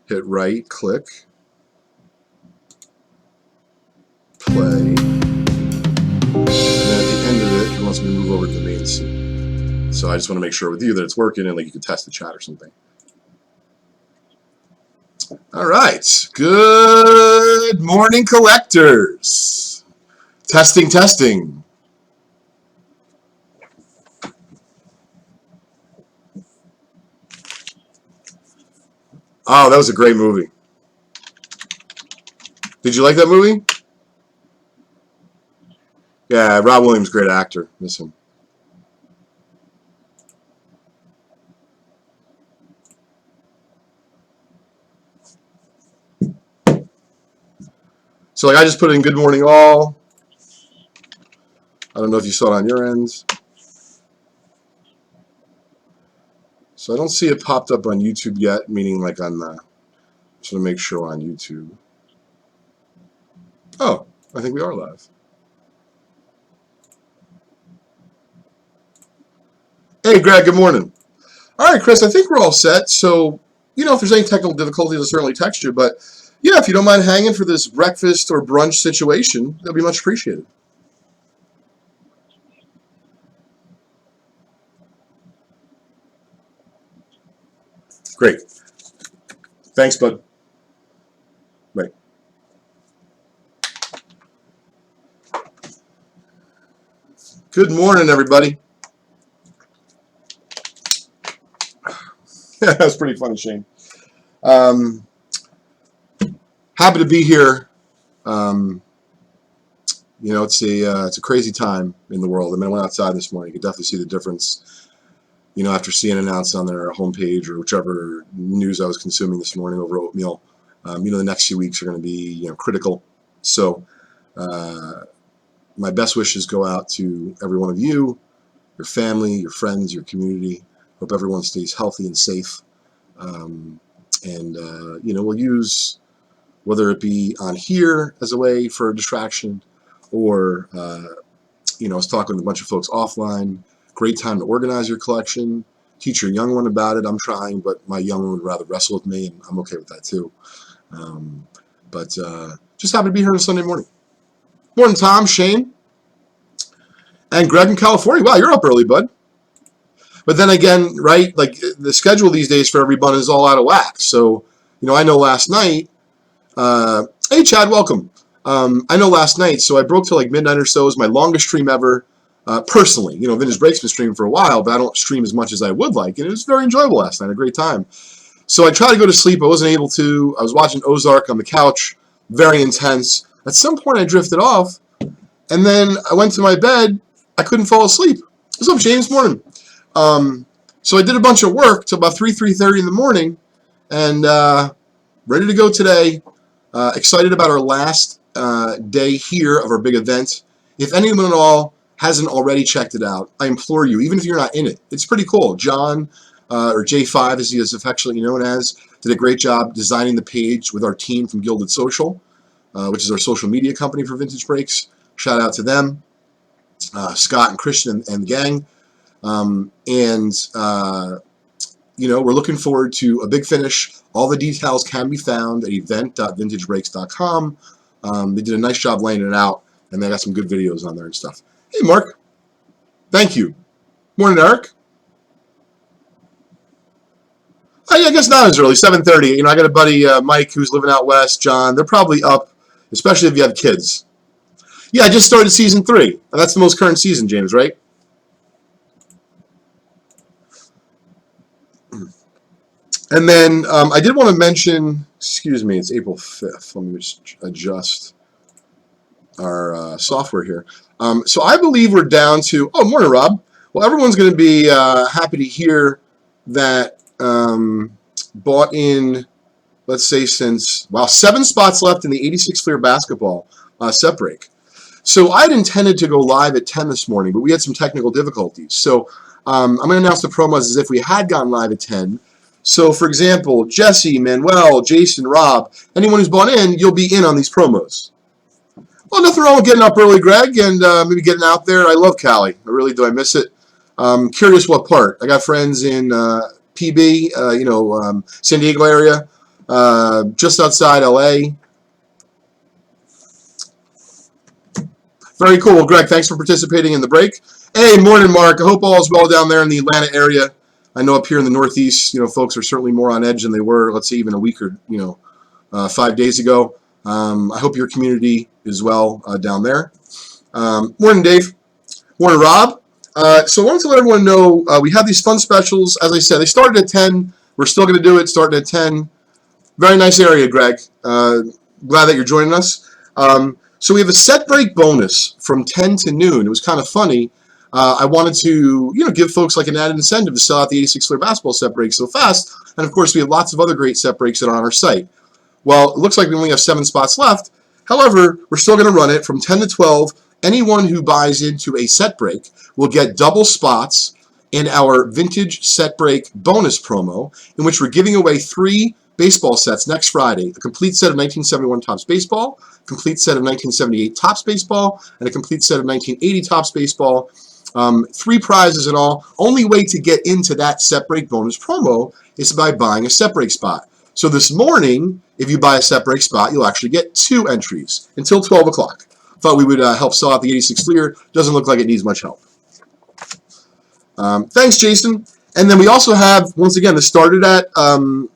hit right click, play, and then at the end of it, he wants me to move over to the main scene. So I just want to make sure with you that it's working and like you can test the chat or something. All right. Good morning, collectors. Testing, testing. Oh, that was a great movie. Did you like that movie? Yeah, Rob Williams, great actor. Miss him. So like I just put in good morning all. I don't know if you saw it on your end. So I don't see it popped up on YouTube yet, meaning like on the, just want to make sure on YouTube. Oh, I think we are live. Hey, Greg, good morning. All right, Chris, I think we're all set. So, you know, if there's any technical difficulties, I'll certainly text you. But, yeah, if you don't mind hanging for this breakfast or brunch situation, that'll be much appreciated. Great. Thanks, bud. Right. Good morning, everybody. Yeah, that's pretty funny, Shane. Happy to be here. You know, it's a crazy time in the world. I mean, I went outside this morning. You could definitely see the difference. You know, after seeing it announced on their homepage or whichever news I was consuming this morning over oatmeal, you know, the next few weeks are going to be, you know, critical. So, my best wishes go out to every one of you, your family, your friends, your community. Hope everyone stays healthy and safe. You know, we'll use, whether it be on here as a way for a distraction or, you know, I was talking with a bunch of folks offline. Great time to organize your collection. Teach your young one about it. I'm trying, but my young one would rather wrestle with me, and I'm okay with that too. Just happy to be here on a Sunday morning. Morning, Tom, Shane, and Greg in California. Wow, you're up early, bud. But then again, right, like the schedule these days for everyone is all out of whack. So, you know, I know last night, hey, Chad, welcome. I know last night, so I broke till like midnight or so. It was my longest stream ever, personally. You know, Vintage Break's been streaming for a while, but I don't stream as much as I would like. And it was very enjoyable last night, a great time. So I tried to go to sleep. I wasn't able to. I was watching Ozark on the couch, very intense. At some point, I drifted off, and then I went to my bed. I couldn't fall asleep. What's up, James? Morning. So I did a bunch of work till about 3:30 in the morning, and ready to go today. Excited about our last day here of our big event. If anyone at all hasn't already checked it out, I implore you, even if you're not in it, it's pretty cool. John, or J5 as he is affectionately known as, did a great job designing the page with our team from Gilded Social, which is our social media company for Vintage Breaks. Shout out to them, Scott and Christian and the gang. You know, we're looking forward to a big finish. All the details can be found at event.vintagebreaks.com. They did a nice job laying it out, and they got some good videos on there and stuff. Hey, Mark. Thank you. Morning, Eric. Oh, yeah, I guess not as early, 7:30. You know, I got a buddy, Mike, who's living out west, John. They're probably up, especially if you have kids. Yeah, I just started season 3. That's the most current season, James, right? And then I did want to mention, excuse me, it's April 5th. Let me just adjust our software here. So I believe we're down to, oh, morning, Rob. Well, everyone's going to be happy to hear that bought in, let's say since, wow, 7 spots left in the 86 Fleer basketball set break. So I'd intended to go live at 10 this morning, but we had some technical difficulties. So I'm going to announce the promos as if we had gone live at 10. So, for example, Jesse, Manuel, Jason, Rob, anyone who's bought in, you'll be in on these promos. Well, nothing wrong with getting up early, Greg, and maybe getting out there. I love Cali. I really do. I miss it. Curious what part. I got friends in PB, San Diego area. just outside LA. Very cool. Well, Greg, thanks for participating in the break. Hey, morning, Mark. I hope all is well down there in the Atlanta area. I know up here in the Northeast, folks are certainly more on edge than they were, let's say, even a week or, 5 days ago. I hope your community is well down there. Morning, Dave. Morning, Rob. So I wanted to let everyone know we have these fun specials. As I said, they started at 10. We're still going to do it starting at 10. Very nice area, Greg. Glad that you're joining us. So we have a set break bonus from 10 to noon. It was kind of funny. I wanted to, give folks like an added incentive to sell out the 86 Fleer basketball set breaks so fast. And of course, we have lots of other great set breaks that are on our site. Well, it looks like we only have 7 spots left. However, we're still going to run it from 10 to 12. Anyone who buys into a set break will get double spots in our vintage set break bonus promo, in which we're giving away 3 baseball sets next Friday: a complete set of 1971 Topps Baseball, a complete set of 1978 Topps Baseball, and a complete set of 1980 Topps Baseball. 3 prizes in all. Only way to get into that set break bonus promo is by buying a set break spot. So this morning, if you buy a set break spot, you'll actually get 2 entries until 12 o'clock. Thought we would help sell out the 86 Fleer. Doesn't look like it needs much help. Thanks, Jason. And then we also have, once again, this started at 10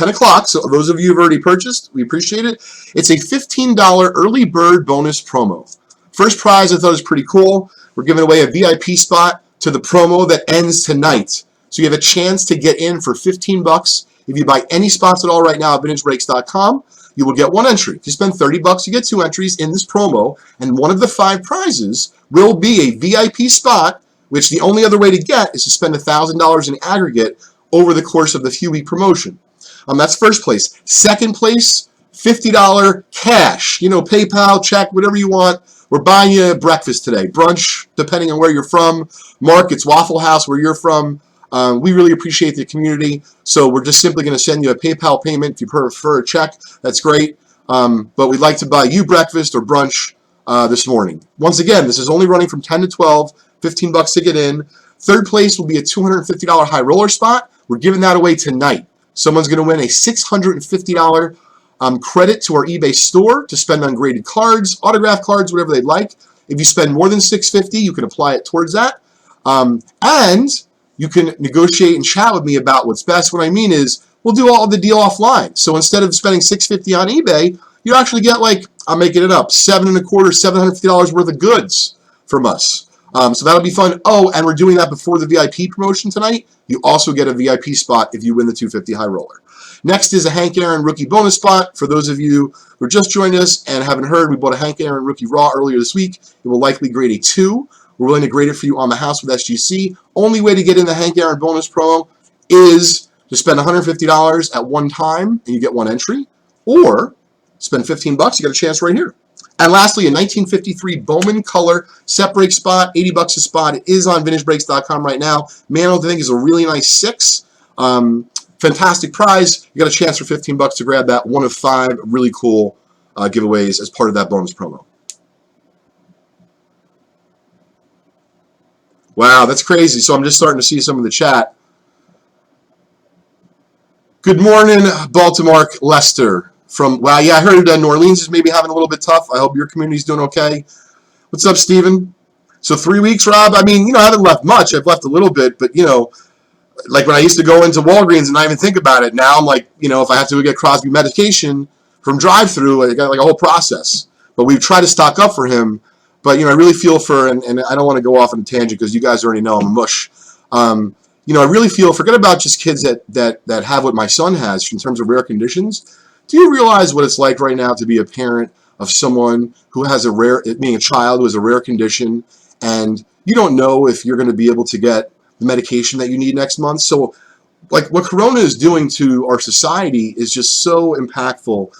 o'clock. So those of you who've already purchased, we appreciate it. It's a $15 early bird bonus promo. First prize I thought was pretty cool. We're giving away a VIP spot to the promo that ends tonight. So you have a chance to get in for $15. If you buy any spots at all right now at vintagebreaks.com, you will get 1 entry. If you spend $30, you get 2 entries in this promo, and one of the 5 prizes will be a VIP spot, which the only other way to get is to spend $1,000 in aggregate over the course of the few-week promotion. That's first place. Second place, $50 cash. PayPal, check, whatever you want. We're buying you breakfast today, brunch, depending on where you're from. Mark, it's Waffle House where you're from. We really appreciate the community, so we're just simply going to send you a PayPal payment. If you prefer a check, that's great. But we'd like to buy you breakfast or brunch this morning. Once again, this is only running from 10 to 12, $15 to get in. Third place will be a $250 high roller spot. We're giving that away tonight. Someone's going to win a $650 credit to our eBay store to spend on graded cards, autographed cards, whatever they'd like. If you spend more than $650, you can apply it towards that. And you can negotiate and chat with me about what's best. What I mean is, we'll do all the deal offline. So instead of spending $650 on eBay, you actually get, I'm making it up, $750 worth of goods from us. So that'll be fun. Oh, and we're doing that before the VIP promotion tonight. You also get a VIP spot if you win the 250 high roller. Next is a Hank Aaron rookie bonus spot. For those of you who are just joining us and haven't heard, we bought a Hank Aaron rookie raw earlier this week. It will likely grade a 2. We're willing to grade it for you on the house with SGC. Only way to get in the Hank Aaron bonus promo is to spend $150 at one time and you get 1 entry, or spend $15, you get a chance right here. And lastly, a 1953 Bowman Color set break spot, $80 a spot. It is on vintagebreaks.com right now. Man, I think is a really nice 6. Fantastic prize. You got a chance for $15 to grab that. 1 of 5 really cool giveaways as part of that bonus promo. Wow, that's crazy. So I'm just starting to see some of the chat. Good morning, Baltimore, Lester. Wow, yeah, I heard New Orleans is maybe having a little bit tough. I hope your community's doing okay. What's up, Steven? So 3 weeks, Rob? I mean, I haven't left much. I've left a little bit, but, like when I used to go into Walgreens and not even think about it, now I'm like, if I have to go get Crosby medication from drive-through, I got like a whole process. But we've tried to stock up for him. But, I really feel for, and I don't want to go off on a tangent because you guys already know I'm a mush. I really feel, forget about just kids that have what my son has in terms of rare conditions. Do you realize what it's like right now to be a parent of someone who has being a child who has a rare condition, and you don't know if you're going to be able to get the medication that you need next month? So, like, what Corona is doing to our society is just so impactful.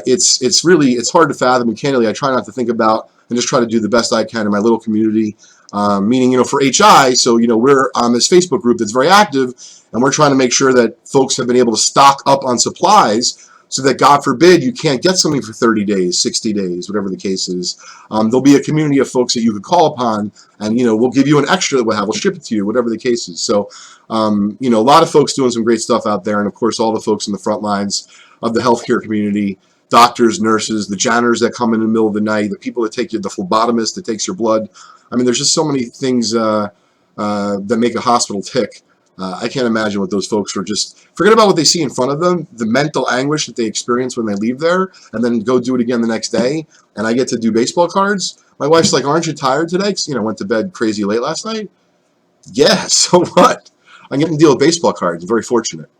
It's hard to fathom, and candidly, I try not to think about and just try to do the best I can in my little community. Meaning, for HI, so, we're on this Facebook group that's very active, and we're trying to make sure that folks have been able to stock up on supplies so that, God forbid, you can't get something for 30 days, 60 days, whatever the case is. There'll be a community of folks that you could call upon, and, we'll give you an extra that we'll ship it to you, whatever the case is. So, a lot of folks doing some great stuff out there, and, of course, all the folks in the front lines of the healthcare community, doctors, nurses, the janitors that come in the middle of the night, the people that take you, the phlebotomist that takes your blood. I mean, there's just so many things that make a hospital tick. I can't imagine what those folks are just, forget about what they see in front of them, the mental anguish that they experience when they leave there and then go do it again the next day. And I get to do baseball cards. My wife's like, aren't you tired today? Because, went to bed crazy late last night. Yeah, so what? I'm getting to deal with baseball cards. I'm very fortunate.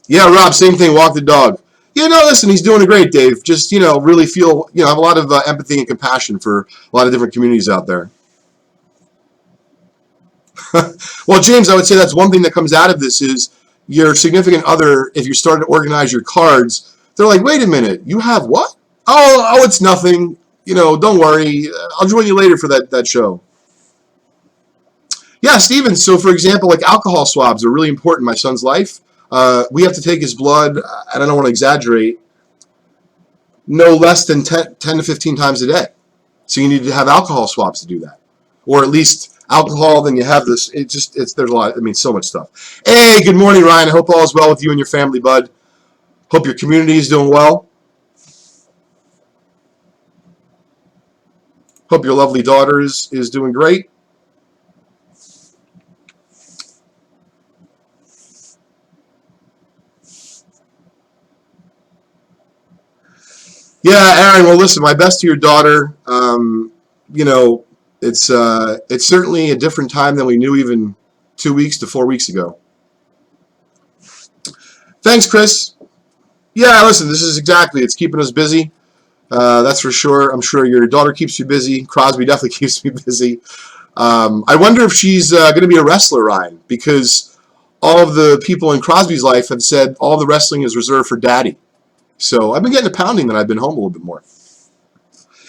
Yeah, Rob, same thing. Walk the dog. Listen, he's doing great, Dave. Just, really feel, have a lot of empathy and compassion for a lot of different communities out there. Well, James, I would say that's one thing that comes out of this is your significant other, if you start to organize your cards, they're like, wait a minute, you have what? Oh, it's nothing. Don't worry. I'll join you later for that show. Yeah, Steven. So, for example, like alcohol swabs are really important in my son's life. We have to take his blood, and I don't want to exaggerate, no less than 10 to 15 times a day. So you need to have alcohol swabs to do that. Or at least alcohol, then you have this. There's a lot, so much stuff. Hey, good morning, Ryan. I hope all is well with you and your family, bud. Hope your community is doing well. Hope your lovely daughter is doing great. Yeah, Aaron, well, listen, my best to your daughter. It's certainly a different time than we knew even 2 weeks to 4 weeks ago. Thanks, Chris. Yeah, listen, it's keeping us busy. That's for sure. I'm sure your daughter keeps you busy. Crosby definitely keeps me busy. I wonder if she's going to be a wrestler, Ryan, because all of the people in Crosby's life have said all the wrestling is reserved for daddy. So I've been getting a pounding that I've been home a little bit more.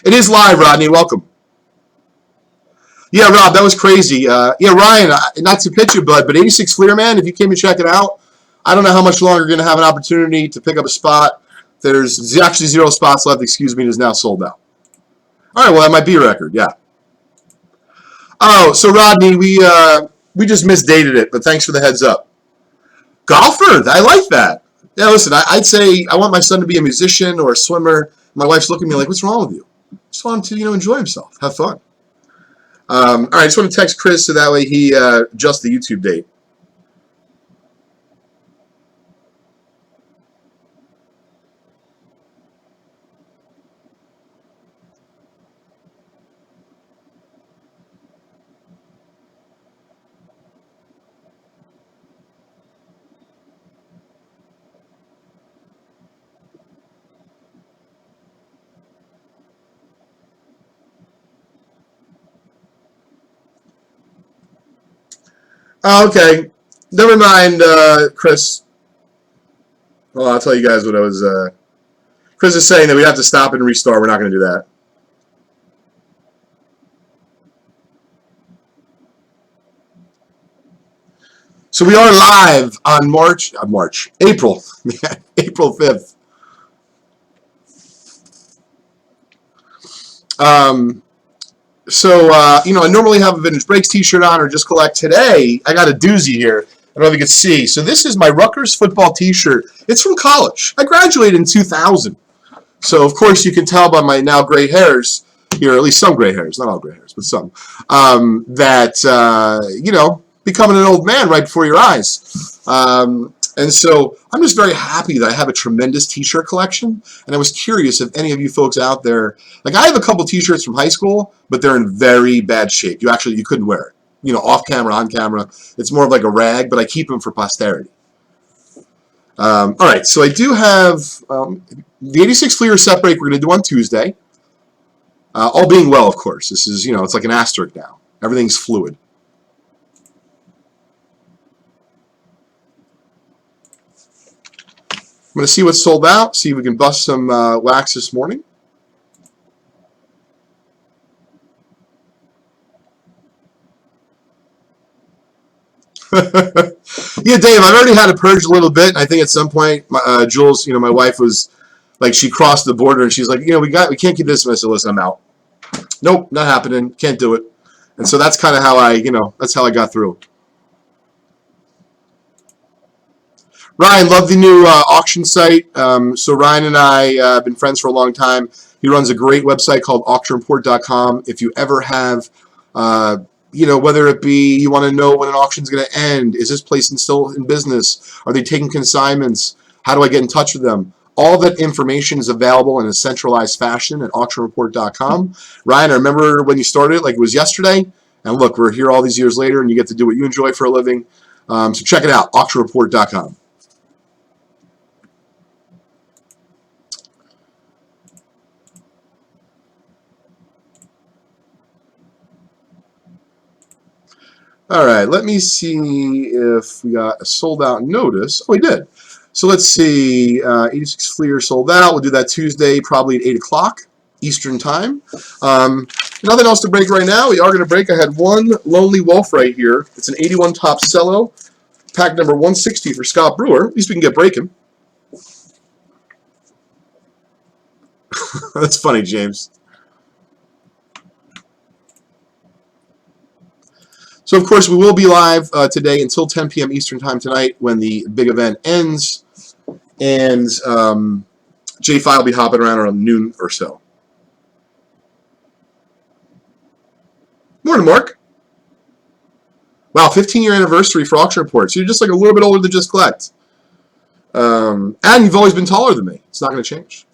It is live, Rodney. Welcome. Yeah, Rob, that was crazy. Yeah, Ryan, not to pitch you, bud, but 86 Fleer, man, if you came to check it out, I don't know how much longer you're going to have an opportunity to pick up a spot. There's actually 0 spots left, it is now sold out. All right, well, that might be a record, yeah. Oh, so Rodney, we just misdated it, but thanks for the heads up. Golfer, I like that. Yeah, listen, I'd say I want my son to be a musician or a swimmer. My wife's looking at me like, what's wrong with you? I just want him to, enjoy himself, have fun. All right, I just want to text Chris so that way he adjusts the YouTube date. Oh, okay. Never mind, Chris. Well, I'll tell you guys what I was. Chris is saying that we have to stop and restart. We're not going to do that. So we are live on April 5th. I normally have a Vintage Breaks t-shirt on or just collect. Today, I got a doozy here. I don't know if you can see. So this is my Rutgers football t-shirt. It's from college. I graduated in 2000. So, of course, you can tell by my now gray hairs here, at least some gray hairs, not all gray hairs, but some, becoming an old man right before your eyes. And so I'm just very happy that I have a tremendous t-shirt collection. And I was curious if any of you folks out there, like I have a couple t-shirts from high school, but they're in very bad shape. You couldn't wear it. Off camera, on camera. It's more of like a rag, but I keep them for posterity. All right, so I do have the 86 Fleer set break we're going to do on Tuesday. All being well, of course. This is, it's like an asterisk now. Everything's fluid. I'm going to see what's sold out, see if we can bust some wax this morning. Yeah, Dave, I've already had to purge a little bit. And I think at some point, Jules, my wife was like, she crossed the border and she's like, we can't keep this. And I said, listen, I'm out. Nope, not happening. Can't do it. And so that's kind of how that's how I got through. Ryan, love the new auction site. So Ryan and I have been friends for a long time. He runs a great website called auctionreport.com. If you ever have, whether it be you want to know when an auction is going to end, is this place still in business? Are they taking consignments? How do I get in touch with them? All that information is available in a centralized fashion at auctionreport.com. Ryan, I remember when you started, like it was yesterday. And look, we're here all these years later, and you get to do what you enjoy for a living. So check it out, auctionreport.com. All right, let me see if we got a sold out notice. Oh, we did. So let's see. 86 Fleer sold out. We'll do that Tuesday, probably at 8 o'clock Eastern Time. Nothing else to break right now. We are going to break. I had one Lonely Wolf right here. It's an 81 top cello. Pack number 160 for Scott Brewer. At least we can get breaking. That's funny, James. So, of course, we will be live today until 10 p.m. Eastern Time tonight when the big event ends. And J5 will be hopping around noon or so. Morning, Mark. Wow, 15-year anniversary for Auction Report. So you're just like a little bit older than Just Collect. And you've always been taller than me. It's not going to change.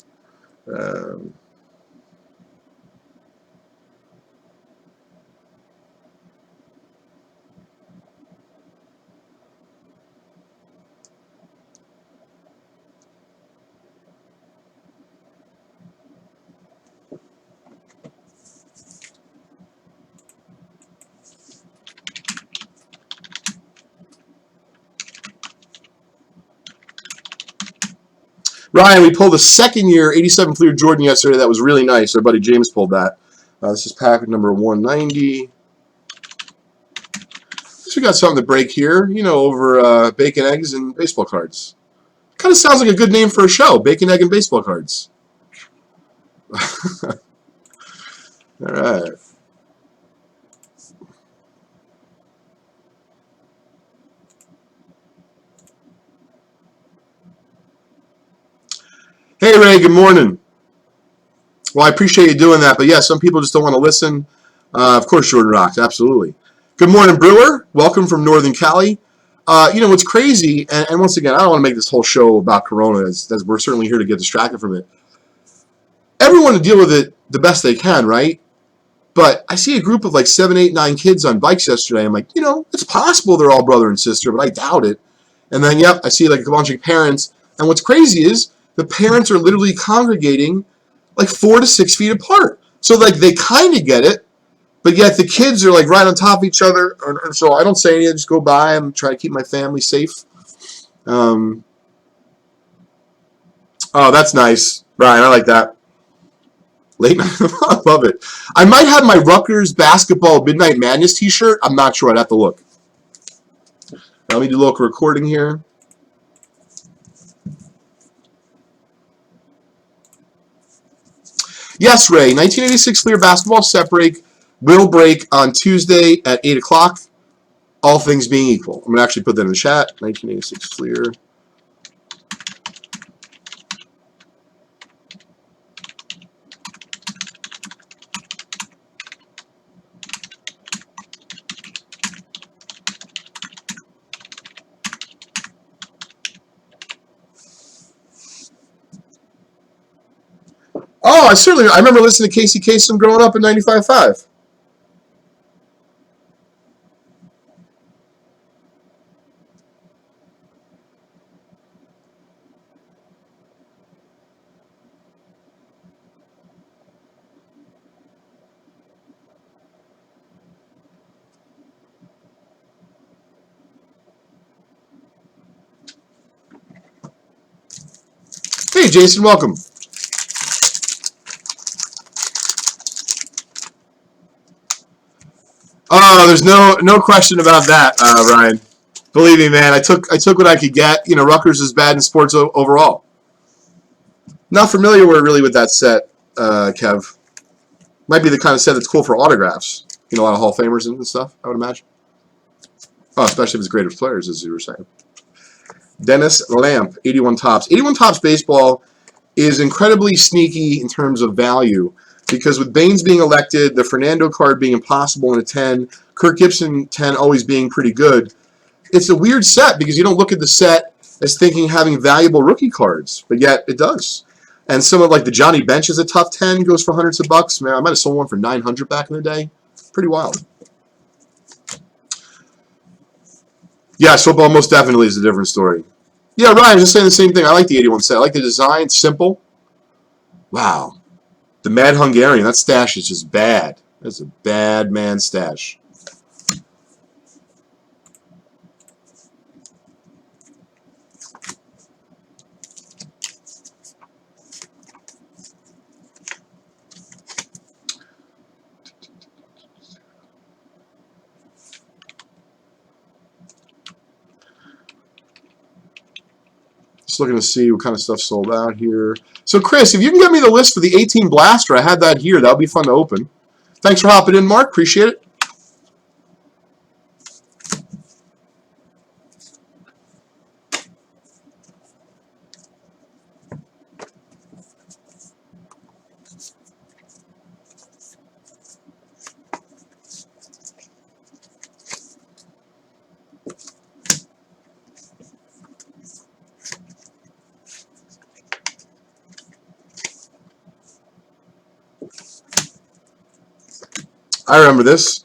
Ryan, we pulled a second-year 87 Fleer Jordan yesterday. That was really nice. Our buddy James pulled that. This is pack number 190. So we got something to break here, over bacon, eggs, and baseball cards. Kind of sounds like a good name for a show, Bacon, Egg, and Baseball Cards. All right. Hey, Ray, good morning. Well, I appreciate you doing that, but yeah, some people just don't want to listen. Of course, Jordan rocks, absolutely. Good morning, Brewer. Welcome from Northern Cali. What's crazy, and once again, I don't want to make this whole show about Corona, as we're certainly here to get distracted from it. Everyone to deal with it the best they can, right? But I see a group of like 7, 8, 9 kids on bikes yesterday. I'm like, it's possible they're all brother and sister, but I doubt it. And then, I see like a bunch of parents. And what's crazy is the parents are literally congregating like 4 to 6 feet apart. So like they kind of get it, but yet the kids are like right on top of each other. And so I don't say anything, I just go by and try to keep my family safe. Oh, that's nice. Brian, I like that. Leighton, I love it. I might have my Rutgers basketball Midnight Madness t-shirt. I'm not sure. I'd have to look. Let me do a local recording here. Yes, Ray. 1986 Fleer basketball set break will break on Tuesday at 8 o'clock, all things being equal. I'm going to actually put that in the chat. 1986 Fleer. Oh, I remember listening to Casey Kasem growing up in 95.5. Hey, Jason, welcome. Oh, there's no question about that, Ryan. Believe me, man, I took what I could get. You know, Rutgers is bad in sports overall. Not familiar really with that set, Kev. Might be the kind of set that's cool for autographs. You know, a lot of Hall of Famers and stuff, I would imagine. Oh, especially if it's greatest players, as you were saying. Dennis Lamp, 81 Tops. 81 Tops baseball is incredibly sneaky in terms of value because with Baines being elected, the Fernando card being impossible in a 10, Kirk Gibson 10 always being pretty good, it's a weird set because you don't look at the set as thinking having valuable rookie cards, but yet it does. And some of like the Johnny Bench is a tough 10, goes for hundreds of bucks. Man, I might have sold one for 900 back in the day. Pretty wild. Yeah, football most definitely is a different story. Yeah, Ryan, I was just saying the same thing. I like the 81 set. I like the design. It's simple. Wow. The Mad Hungarian, that stash is just bad. That's a bad man stash. Just looking to see what kind of stuff sold out here. So, Chris, if you can get me the list for the 18 Blaster, I had that here. That would be fun to open. Thanks for hopping in, Mark. Appreciate it. I remember this.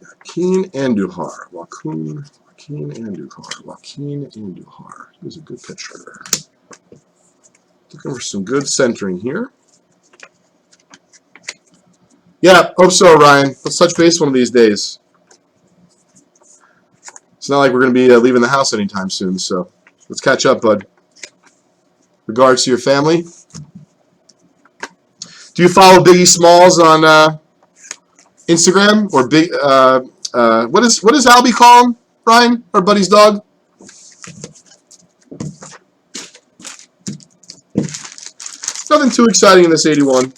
Joaquin Andujar. Joaquin Andujar. He was a good pitcher. Looking for some good centering here. Yeah, hope so, Ryan. Let's touch base one of these days. It's not like we're going to be leaving the house anytime soon, so let's catch up, bud. Regards to your family. Do you follow Biggie Smalls on Instagram or big? What does Albie call him, Ryan? Our buddy's dog. Nothing too exciting in this 81.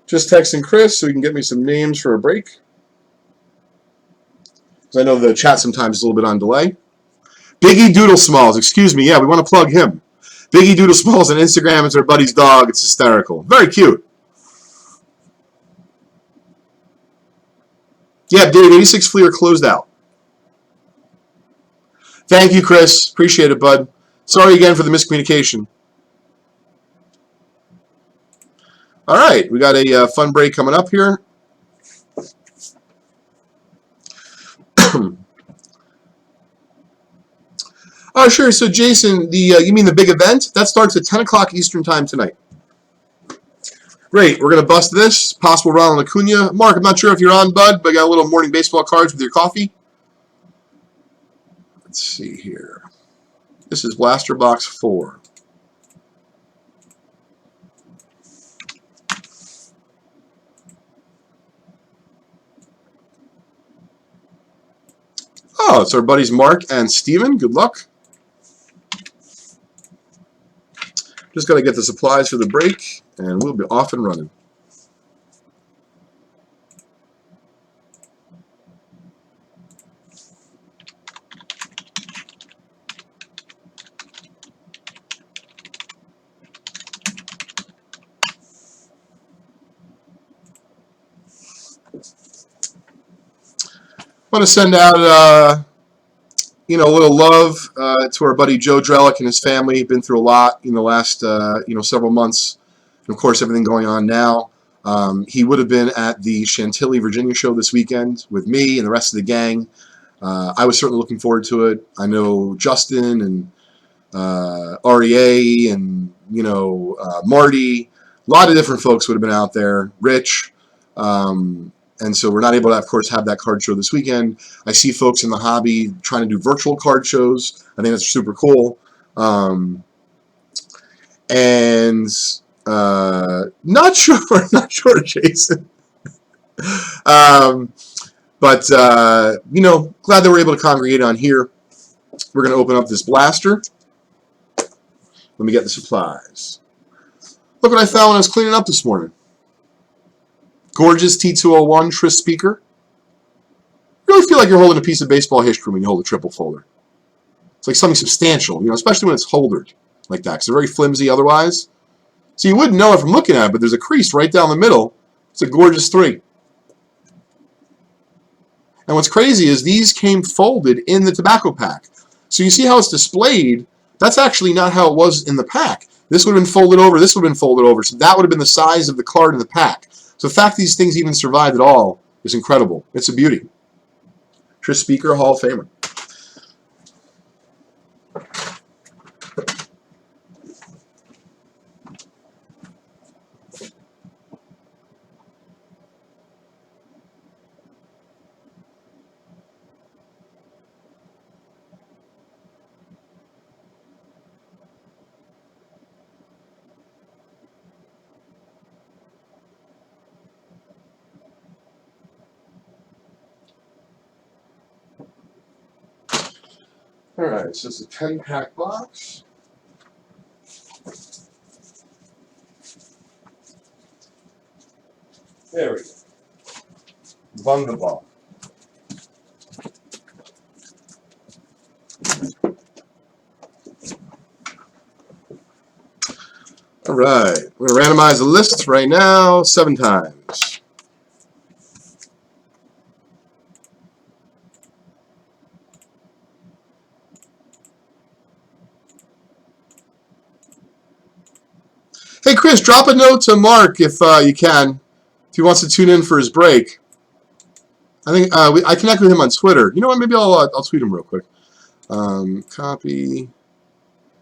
Just texting Chris so he can get me some names for a break. Because I know the chat sometimes is a little bit on delay. Biggie Doodle Smalls, excuse me. Yeah, we want to plug him. Biggie Doodle Smalls on Instagram. It's our buddy's dog. It's hysterical. Very cute. Yeah, Dave, 86 Fleer closed out. Thank you, Chris. Appreciate it, bud. Sorry again for the miscommunication. All right, we got a fun break coming up here. Oh, sure. So, Jason, you mean the big event? That starts at 10 o'clock Eastern Time tonight. Great. We're going to bust this. Possible Ronald Acuna. Mark, I'm not sure if you're on, bud, but I got a little morning baseball cards with your coffee. Let's see here. This is Blaster Box 4. Oh, it's our buddies Mark and Steven. Good luck. Just got to get the supplies for the break, and we'll be off and running. I want to send out, a little love to our buddy Joe Drellick and his family. Been through a lot in the last, several months. And of course, everything going on now. He would have been at the Chantilly, Virginia show this weekend with me and the rest of the gang. I was certainly looking forward to it. I know Justin and REA and, Marty, a lot of different folks would have been out there, Rich. And so we're not able to, of course, have that card show this weekend. I see folks in the hobby trying to do virtual card shows. I think that's super cool. Not sure, Jason. But glad that we're able to congregate on here. We're going to open up this blaster. Let me get the supplies. Look what I found when I was cleaning up this morning. Gorgeous T201 Tris speaker. You really feel like you're holding a piece of baseball history when you hold a triple folder. It's like something substantial, especially when it's holdered like that, because they're very flimsy otherwise. So you wouldn't know it from looking at it, but there's a crease right down the middle. It's a gorgeous 3. And what's crazy is these came folded in the tobacco pack. So you see how it's displayed? That's actually not how it was in the pack. This would have been folded over, this would have been folded over. So that would have been the size of the card in the pack. So the fact these things even survived at all is incredible. It's a beauty. Tris Speaker, Hall of Famer. All right, so it's a 10-pack box. There we go. Wunderbar. All right, we're going to randomize the list right now 7 times. Hey, Chris, drop a note to Mark if you can, if he wants to tune in for his break. I think I connect with him on Twitter. You know what? Maybe I'll tweet him real quick. Copy.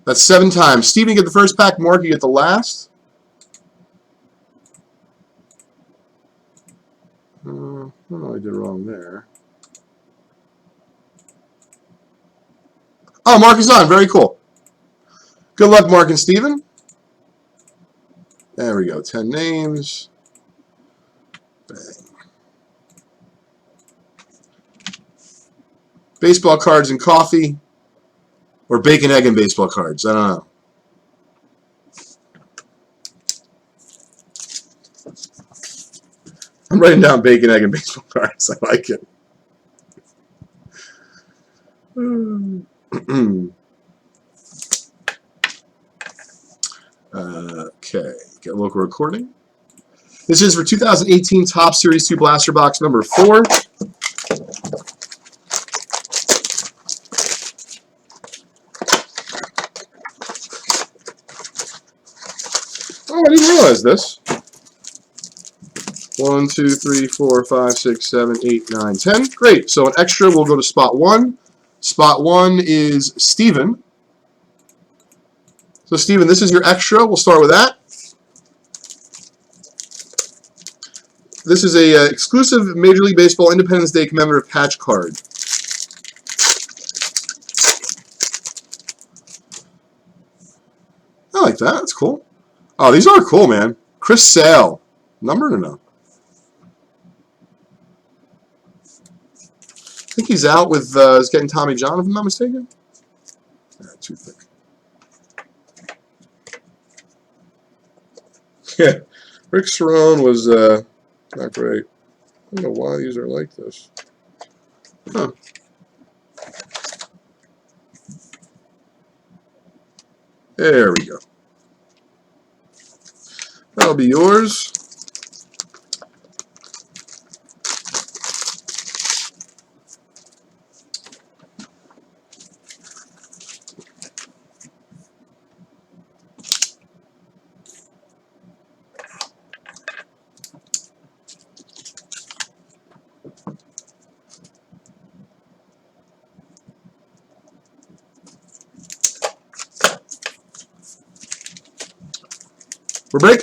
That's 7 times. Steven, you get the first pack. Mark, you get the last. I don't know what I did wrong there. Oh, Mark is on. Very cool. Good luck, Mark and Steven. There we go. 10 names. Bang. Baseball cards and coffee. Or bacon, egg, and baseball cards. I don't know. I'm writing down bacon, egg, and baseball cards. I like it. Okay. Get a local recording. This is for 2018 Top Series 2 Blaster Box number 4. Oh, I didn't realize this. 1, 2, 3, 4, 5, 6, 7, 8, 9, 10. Great. So an extra will go to spot 1. Spot 1 is Steven. So Steven, this is your extra. We'll start with that. This is a exclusive Major League Baseball Independence Day commemorative patch card. I like that. That's cool. Oh, these are cool, man. Chris Sale. Numbered or no? I think he's out with is getting Tommy John, if I'm not mistaken. Too thick. Yeah, Rick Cerrone was not great. I don't know why these are like this. Huh. There we go. That'll be yours. We're break.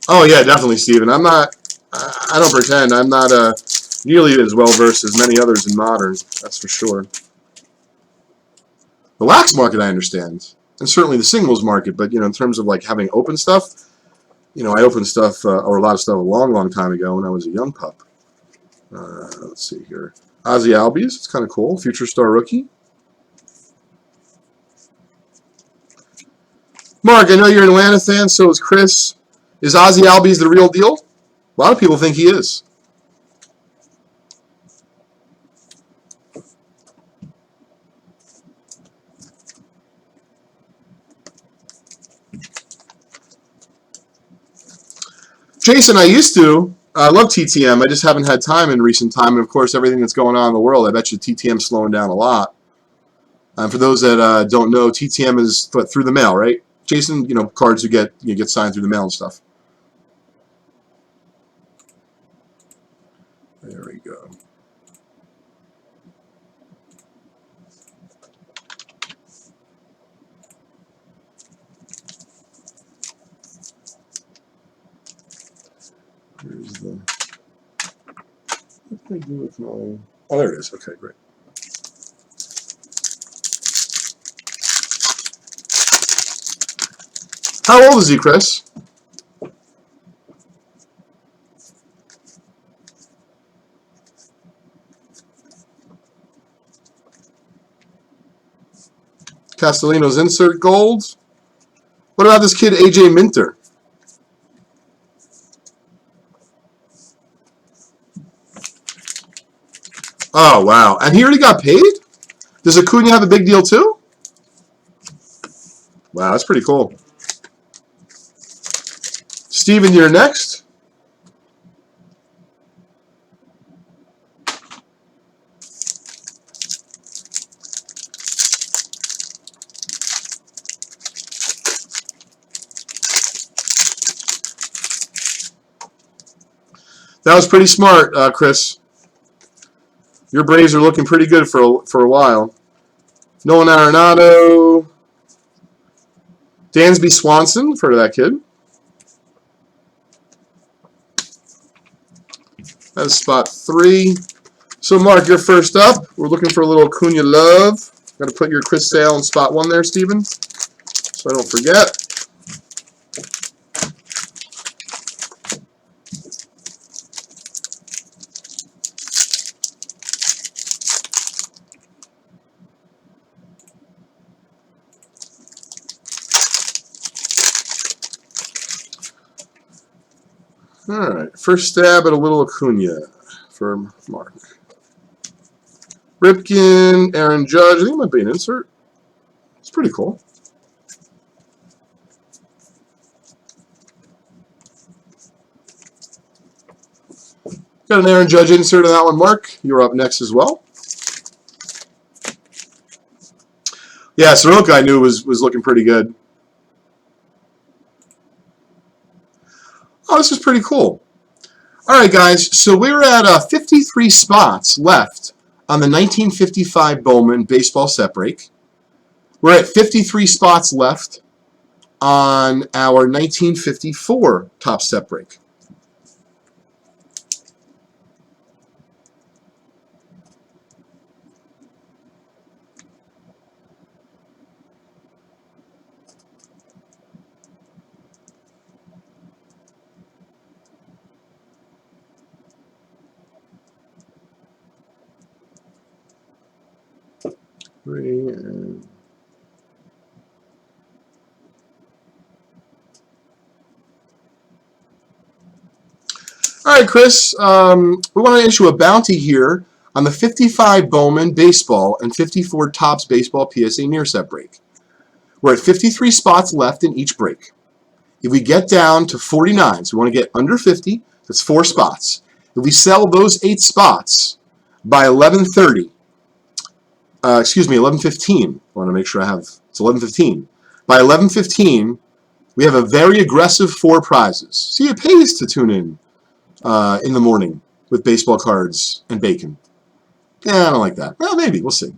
Oh yeah, definitely, Steven. I'm not. I don't pretend. I'm not nearly as well versed as many others in Modern. That's for sure. The wax market, I understand, and certainly the singles market. But in terms of like having open stuff, I opened stuff or a lot of stuff a long, long time ago when I was a young pup. Let's see here. Ozzy Albies. It's kind of cool. Future Star rookie. Mark, I know you're an Atlanta fan. So is Chris. Is Ozzy Albies the real deal? A lot of people think he is. Jason, I used to. I love TTM. I just haven't had time in recent time. And, of course, everything that's going on in the world, I bet you TTM's slowing down a lot. For those that don't know, TTM is through the mail, right? Jason, cards you get signed through the mail and stuff. There we go. Here's the. What did I do with my? Oh, there it is. Okay, great. How old is he, Chris? Castellino's insert gold. What about this kid, AJ Minter? Oh, wow. And he already got paid? Does Acuna have a big deal too? Wow, that's pretty cool. Steven, you're next. That was pretty smart, Chris. Your Braves are looking pretty good for a while. Nolan Arenado. Dansby Swanson. I've heard of that kid. That's spot 3. So, Mark, you're first up. We're looking for a little Acuna love. Got to put your Chris Sale in spot 1 there, Steven, so I don't forget. All right, first stab at a little Acuna for Mark. Ripken, Aaron Judge. I think it might be an insert. It's pretty cool. Got an Aaron Judge insert on that one, Mark. You're up next as well. Yeah, Soroka I knew was looking pretty good. Oh, this is pretty cool. All right, guys. So we're at 53 spots left on the 1955 Bowman baseball set break. We're at 53 spots left on our 1954 top set break. All right, Chris, we want to issue a bounty here on the 55 Bowman baseball and 54 Topps baseball PSA near set break. We're at 53 spots left in each break. If we get down to 49, so we want to get under 50, that's 4 spots. If we sell those 8 spots by 11:30, 11:15. I want to make sure it's 11:15. By 11:15, we have a very aggressive 4 prizes. See, it pays to tune in the morning with baseball cards and bacon. Yeah, I don't like that. Well, maybe. We'll see.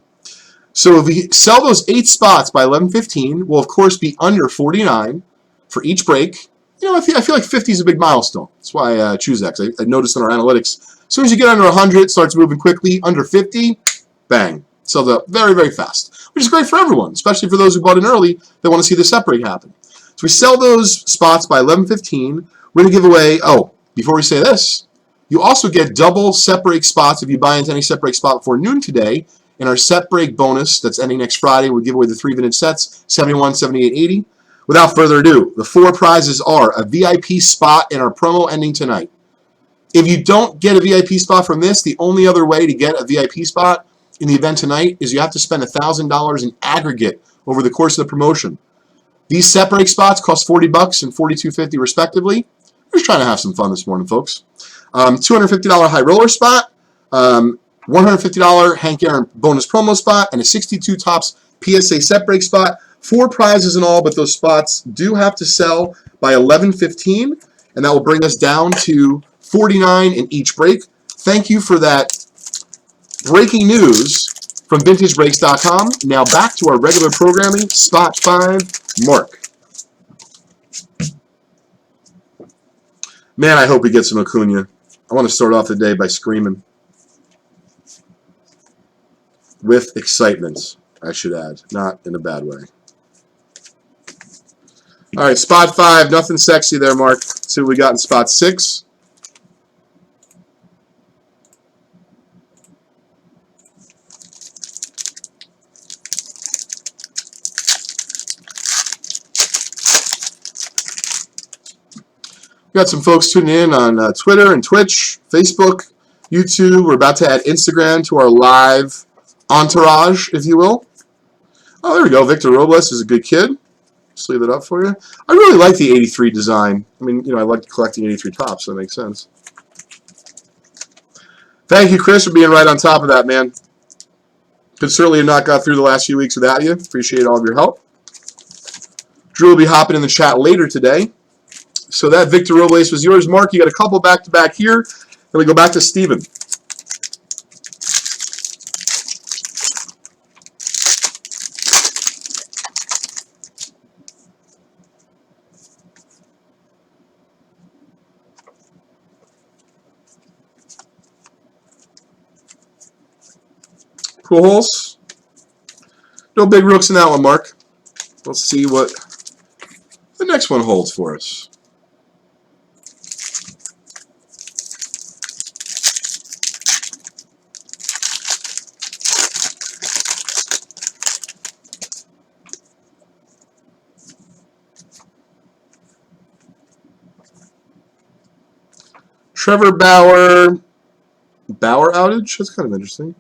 So if we sell those 8 spots by 11:15, we'll, of course, be under 49. for each break. I feel like 50 is a big milestone. That's why I choose that, because I noticed in our analytics, as soon as you get under 100, it starts moving quickly. Under 50, bang. Sells out very, very fast, which is great for everyone, especially for those who bought in early that want to see the set break happen. So we sell those spots by 11:15. We're going to give away, before we say this, you also get double set break spots if you buy into any set break spot before noon today. In our set break bonus that's ending next Friday, we'll give away the 3 vintage sets, 71, 78, 80. Without further ado, the 4 prizes are a VIP spot in our promo ending tonight. If you don't get a VIP spot from this, the only other way to get a VIP spot in the event tonight is you have to spend $1,000 in aggregate over the course of the promotion. These set break spots cost $40 and $42.50 respectively. We're just trying to have some fun this morning, folks. $250 high roller spot, $150 Hank Aaron bonus promo spot, and a 62 tops PSA set break spot. 4 prizes in all, but those spots do have to sell by 11:15, and that will bring us down to 49 in each break. Thank you for that breaking news from VintageBreaks.com. Now back to our regular programming. Spot 5, Mark. Man, I hope we get some Acuna. I want to start off the day by screaming. With excitement, I should add. Not in a bad way. All right, spot 5. Nothing sexy there, Mark. Let's see what we got in spot 6. We got some folks tuning in on Twitter and Twitch, Facebook, YouTube. We're about to add Instagram to our live entourage, if you will. Oh, there we go. Victor Robles is a good kid. Just leave it up for you. I really like the 83 design. I mean, I like collecting 83 tops, so that makes sense. Thank you, Chris, for being right on top of that, man. Could certainly have not got through the last few weeks without you. Appreciate all of your help. Drew will be hopping in the chat later today. So that Victor Robles was yours. Mark, you got a couple back-to-back here. Then we go back to Steven. Cool holes. No big rooks in that one, Mark. Let's see what the next one holds for us. Trevor Bauer outage? That's kind of interesting.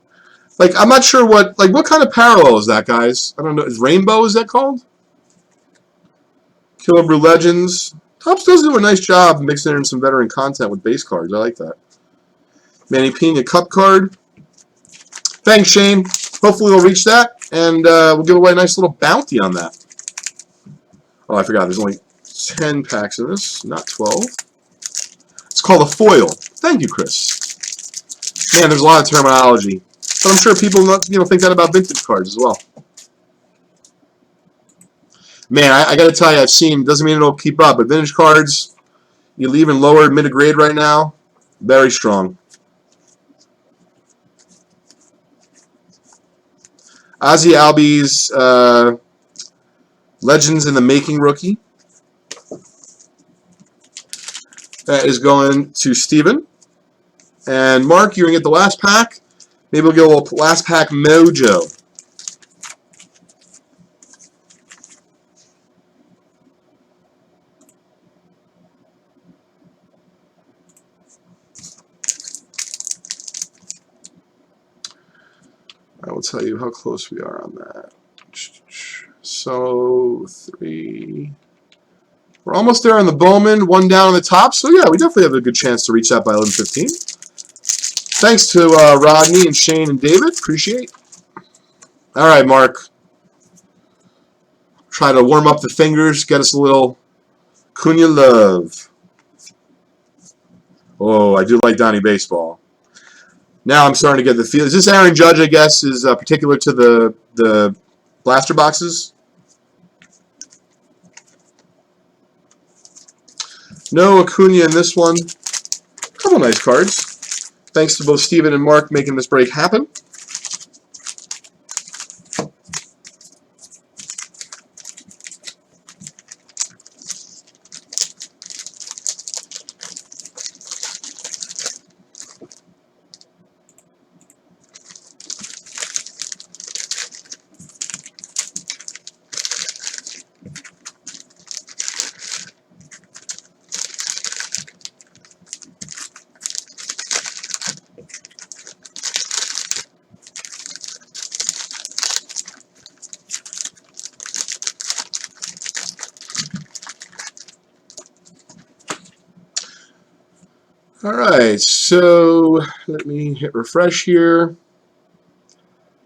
Like, I'm not sure what kind of parallel is that, guys? I don't know. Is Rainbow, is that called? Killer Brew Legends. Topps does do a nice job mixing in some veteran content with base cards. I like that. Manny Pena Cup card. Thanks, Shane. Hopefully we'll reach that, and we'll give away a nice little bounty on that. Oh, I forgot. There's only 10 packs of this, not 12. It's called a foil. Thank you, Chris. Man, there's a lot of terminology. But I'm sure people think that about vintage cards as well. Man, I got to tell you, I've seen, doesn't mean it'll keep up, but vintage cards, you leave in lower mid grade right now, very strong. Ozzy Albies, Legends in the Making rookie. That is going to Steven. And Mark, you're going to get the last pack. Maybe we'll get a little last pack mojo. I will tell you how close we are on that. So, 3. We're almost there on the Bowman, 1 down on the top. So, yeah, we definitely have a good chance to reach that by 11:15. Thanks to Rodney and Shane and David. Appreciate. All right, Mark. Try to warm up the fingers. Get us a little Cunha love. Oh, I do like Donnie Baseball. Now I'm starting to get the feel. Is this Aaron Judge, I guess, is particular to the blaster boxes? No Acuna in this one. Couple nice cards. Thanks to both Steven and Mark making this break happen. All right, so let me hit refresh here.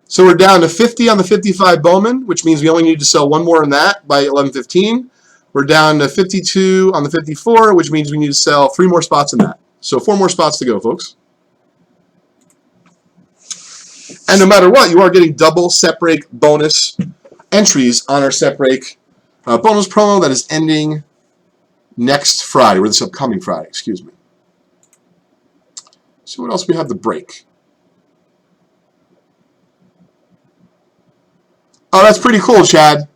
So we're down to 50 on the 55 Bowman, which means we only need to sell one more in that by 11:15. We're down to 52 on the 54, which means we need to sell 3 more spots in that. So 4 more spots to go, folks. And no matter what, you are getting double set break bonus entries on our set break bonus promo that is ending next Friday, or this upcoming Friday, excuse me. So what else we have to break? Oh, that's pretty cool, Chad.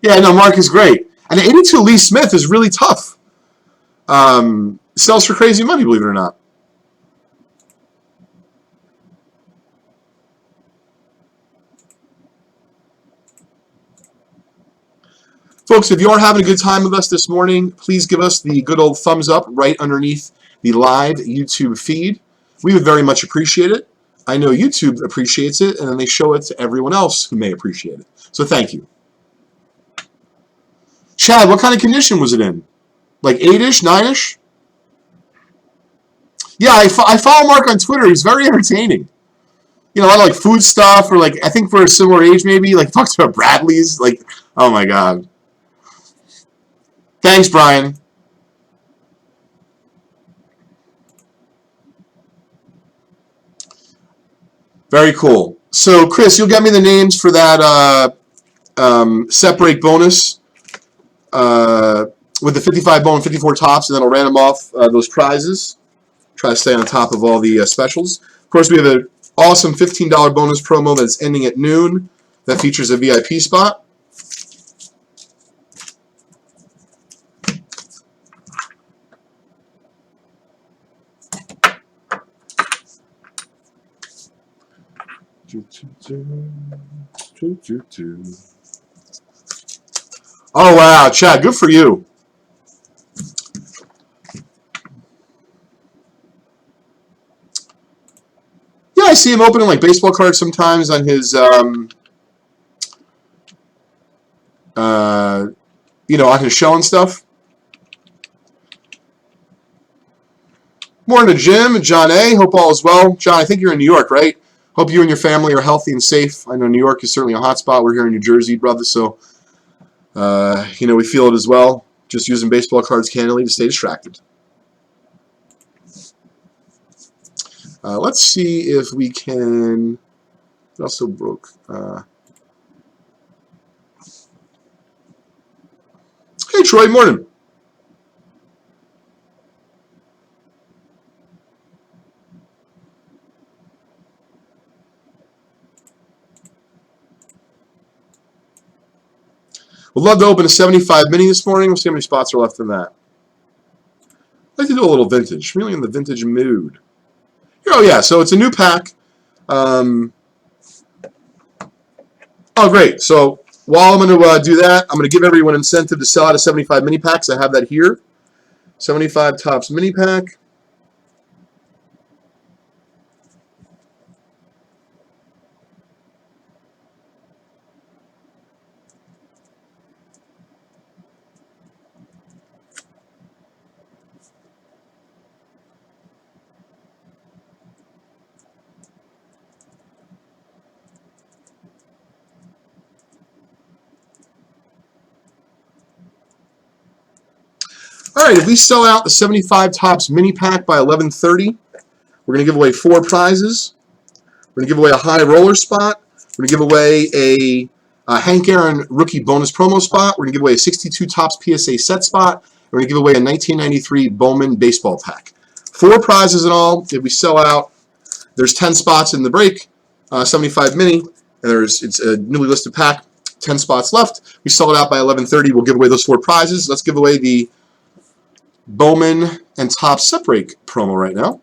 Yeah, no, Mark is great. And the 82 Lee Smith is really tough. Sells for crazy money, believe it or not. Folks, if you are having a good time with us this morning, please give us the good old thumbs up right underneath the live YouTube feed. We would very much appreciate it. I know YouTube appreciates it, and then they show it to everyone else who may appreciate it. So thank you. Chad, what kind of condition was it in? Like 8-ish, 9-ish? Yeah, I follow Mark on Twitter. He's very entertaining. You know, a lot of like food stuff, or like I think for a similar age maybe, like talks about Bradley's. Like, oh my God. Thanks, Brian. Very cool. So, Chris, you'll get me the names for that set break bonus with the 55 bone, 54 tops, and then I'll random off those prizes. Try to stay on top of all the specials. Of course, we have an awesome $15 bonus promo that's ending at noon that features a VIP spot. Oh, wow, Chad, good for you. Yeah, I see him opening like baseball cards sometimes on his, you know, on his show and stuff. Morning to Jim and John A. Hope all is well. John, I think you're in New York, right? Hope you and your family are healthy and safe. I know New York is certainly a hot spot. We're here in New Jersey, brother, so, you know, we feel it as well. Just using baseball cards candidly to stay distracted. Let's see if we can... It also broke... Hey, Troy, morning. Would love to open a 75 mini this morning. We'll see how many spots are left in that. I'd like to do a little vintage. Really in the vintage mood. Oh, yeah, so it's a new pack. Oh, great. So while I'm going to do that, I'm going to give everyone incentive to sell out of 75 mini packs. I have that here. 75 Tops mini pack. All right, if we sell out the 75 Tops mini pack by 11:30, we're going to give away 4 prizes. We're going to give away a high roller spot. We're going to give away a Hank Aaron rookie bonus promo spot. We're going to give away a 62 Tops PSA set spot We're going to give away a 1993 Bowman baseball pack. 4 prizes in all. If we sell out, there's 10 spots in the break, 75 mini, and it's a newly listed pack, 10 spots left. We sell it out by 11:30. We'll give away those 4 prizes. Let's give away the Bowman and Topps Set Break promo right now.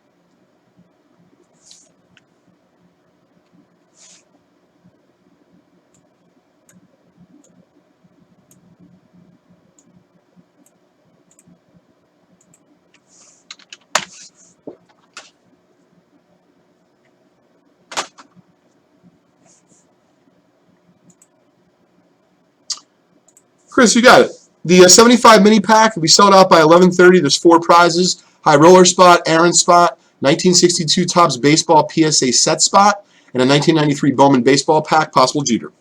Chris, you got it. The 75 mini pack, we sell it out by 11:30. There's 4 prizes. High roller spot, Aaron spot, 1962 Topps baseball PSA set spot, and a 1993 Bowman baseball pack, possible Jeter.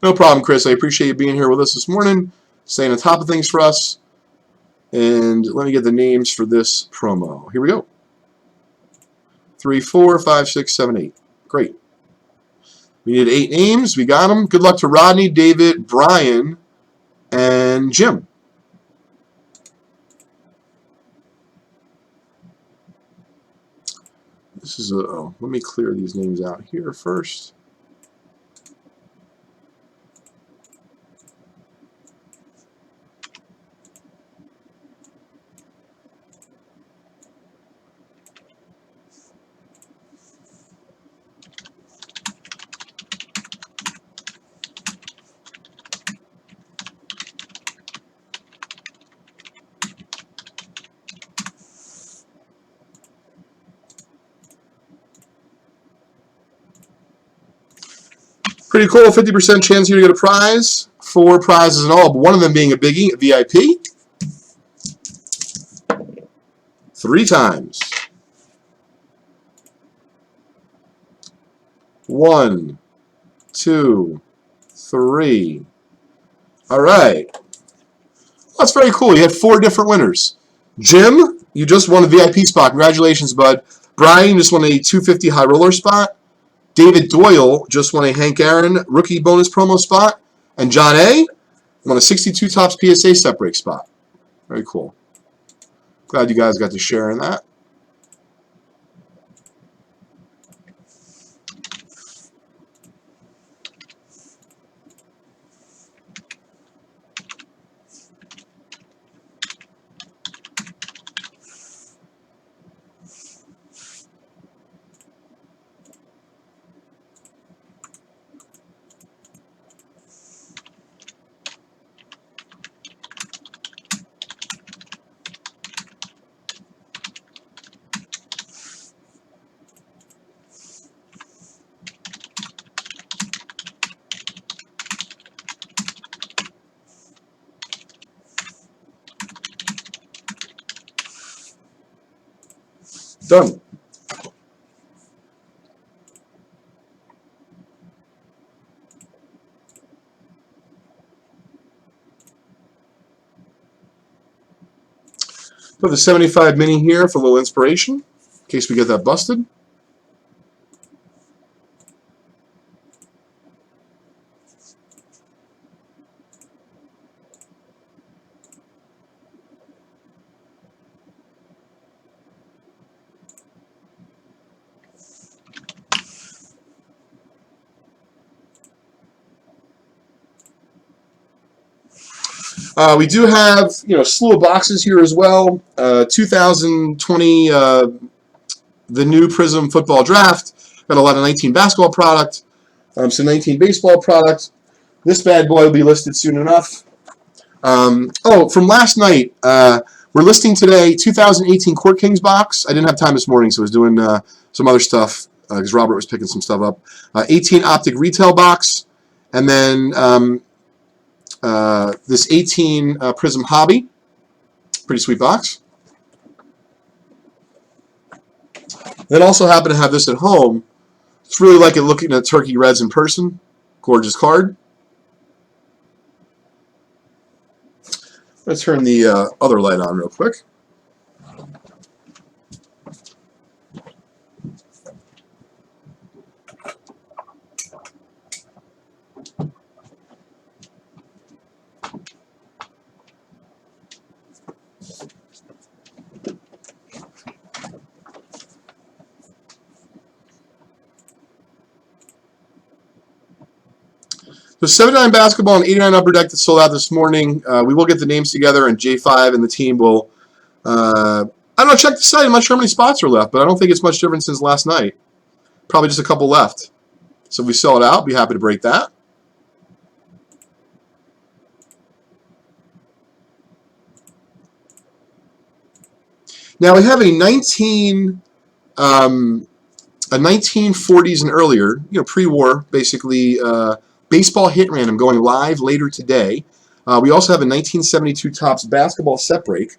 No problem, Chris. I appreciate you being here with us this morning, staying on top of things for us. And let me get the names for this promo. Here we go. 3, 4, 5, 6, 7, 8. Great. We needed 8 names. We got them. Good luck to Rodney, David, Brian, and Jim. This is let me clear these names out here first. Pretty cool. 50% chance here to get a prize. 4 prizes in all, but one of them being a biggie, a VIP. 3 times. 1, 2, 3. All right. Well, that's very cool. You had 4 different winners. Jim, you just won a VIP spot. Congratulations, bud. Brian just won a 250 high roller spot. David Doyle just won a Hank Aaron rookie bonus promo spot. And John A. won a 62 Topps PSA set break spot. Very cool. Glad you guys got to share in that. Done. Put the 75 mini here for a little inspiration, in case we get that busted. We do have, a slew of boxes here as well. 2020, the new Prism football draft. Got a lot of 19 basketball product, some 19 baseball product. This bad boy will be listed soon enough. From last night, we're listing today 2018 Court Kings box. I didn't have time this morning, so I was doing some other stuff because Robert was picking some stuff up. 18 Optic retail box, and then this 18 Prism Hobby. Pretty sweet box. Then also happen to have this at home. It's really like looking at Turkey Reds in person. Gorgeous card. Let's turn the other light on real quick. So 79 basketball and 89 upper deck that sold out this morning. We will get the names together, and J5 and the team will. I don't know. Check the site. I'm not sure how many spots are left, but I don't think it's much different since last night. Probably just a couple left. So if we sell it out, be happy to break that. Now we have a 1940s and earlier, pre-war, basically, baseball hit random going live later today. We also have a 1972 Topps basketball set break.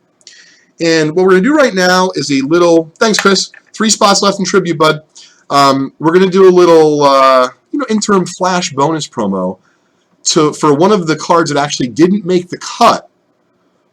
And what we're going to do right now is a little, thanks Chris, 3 spots left in tribute, bud. We're going to do a little, interim flash bonus promo for one of the cards that actually didn't make the cut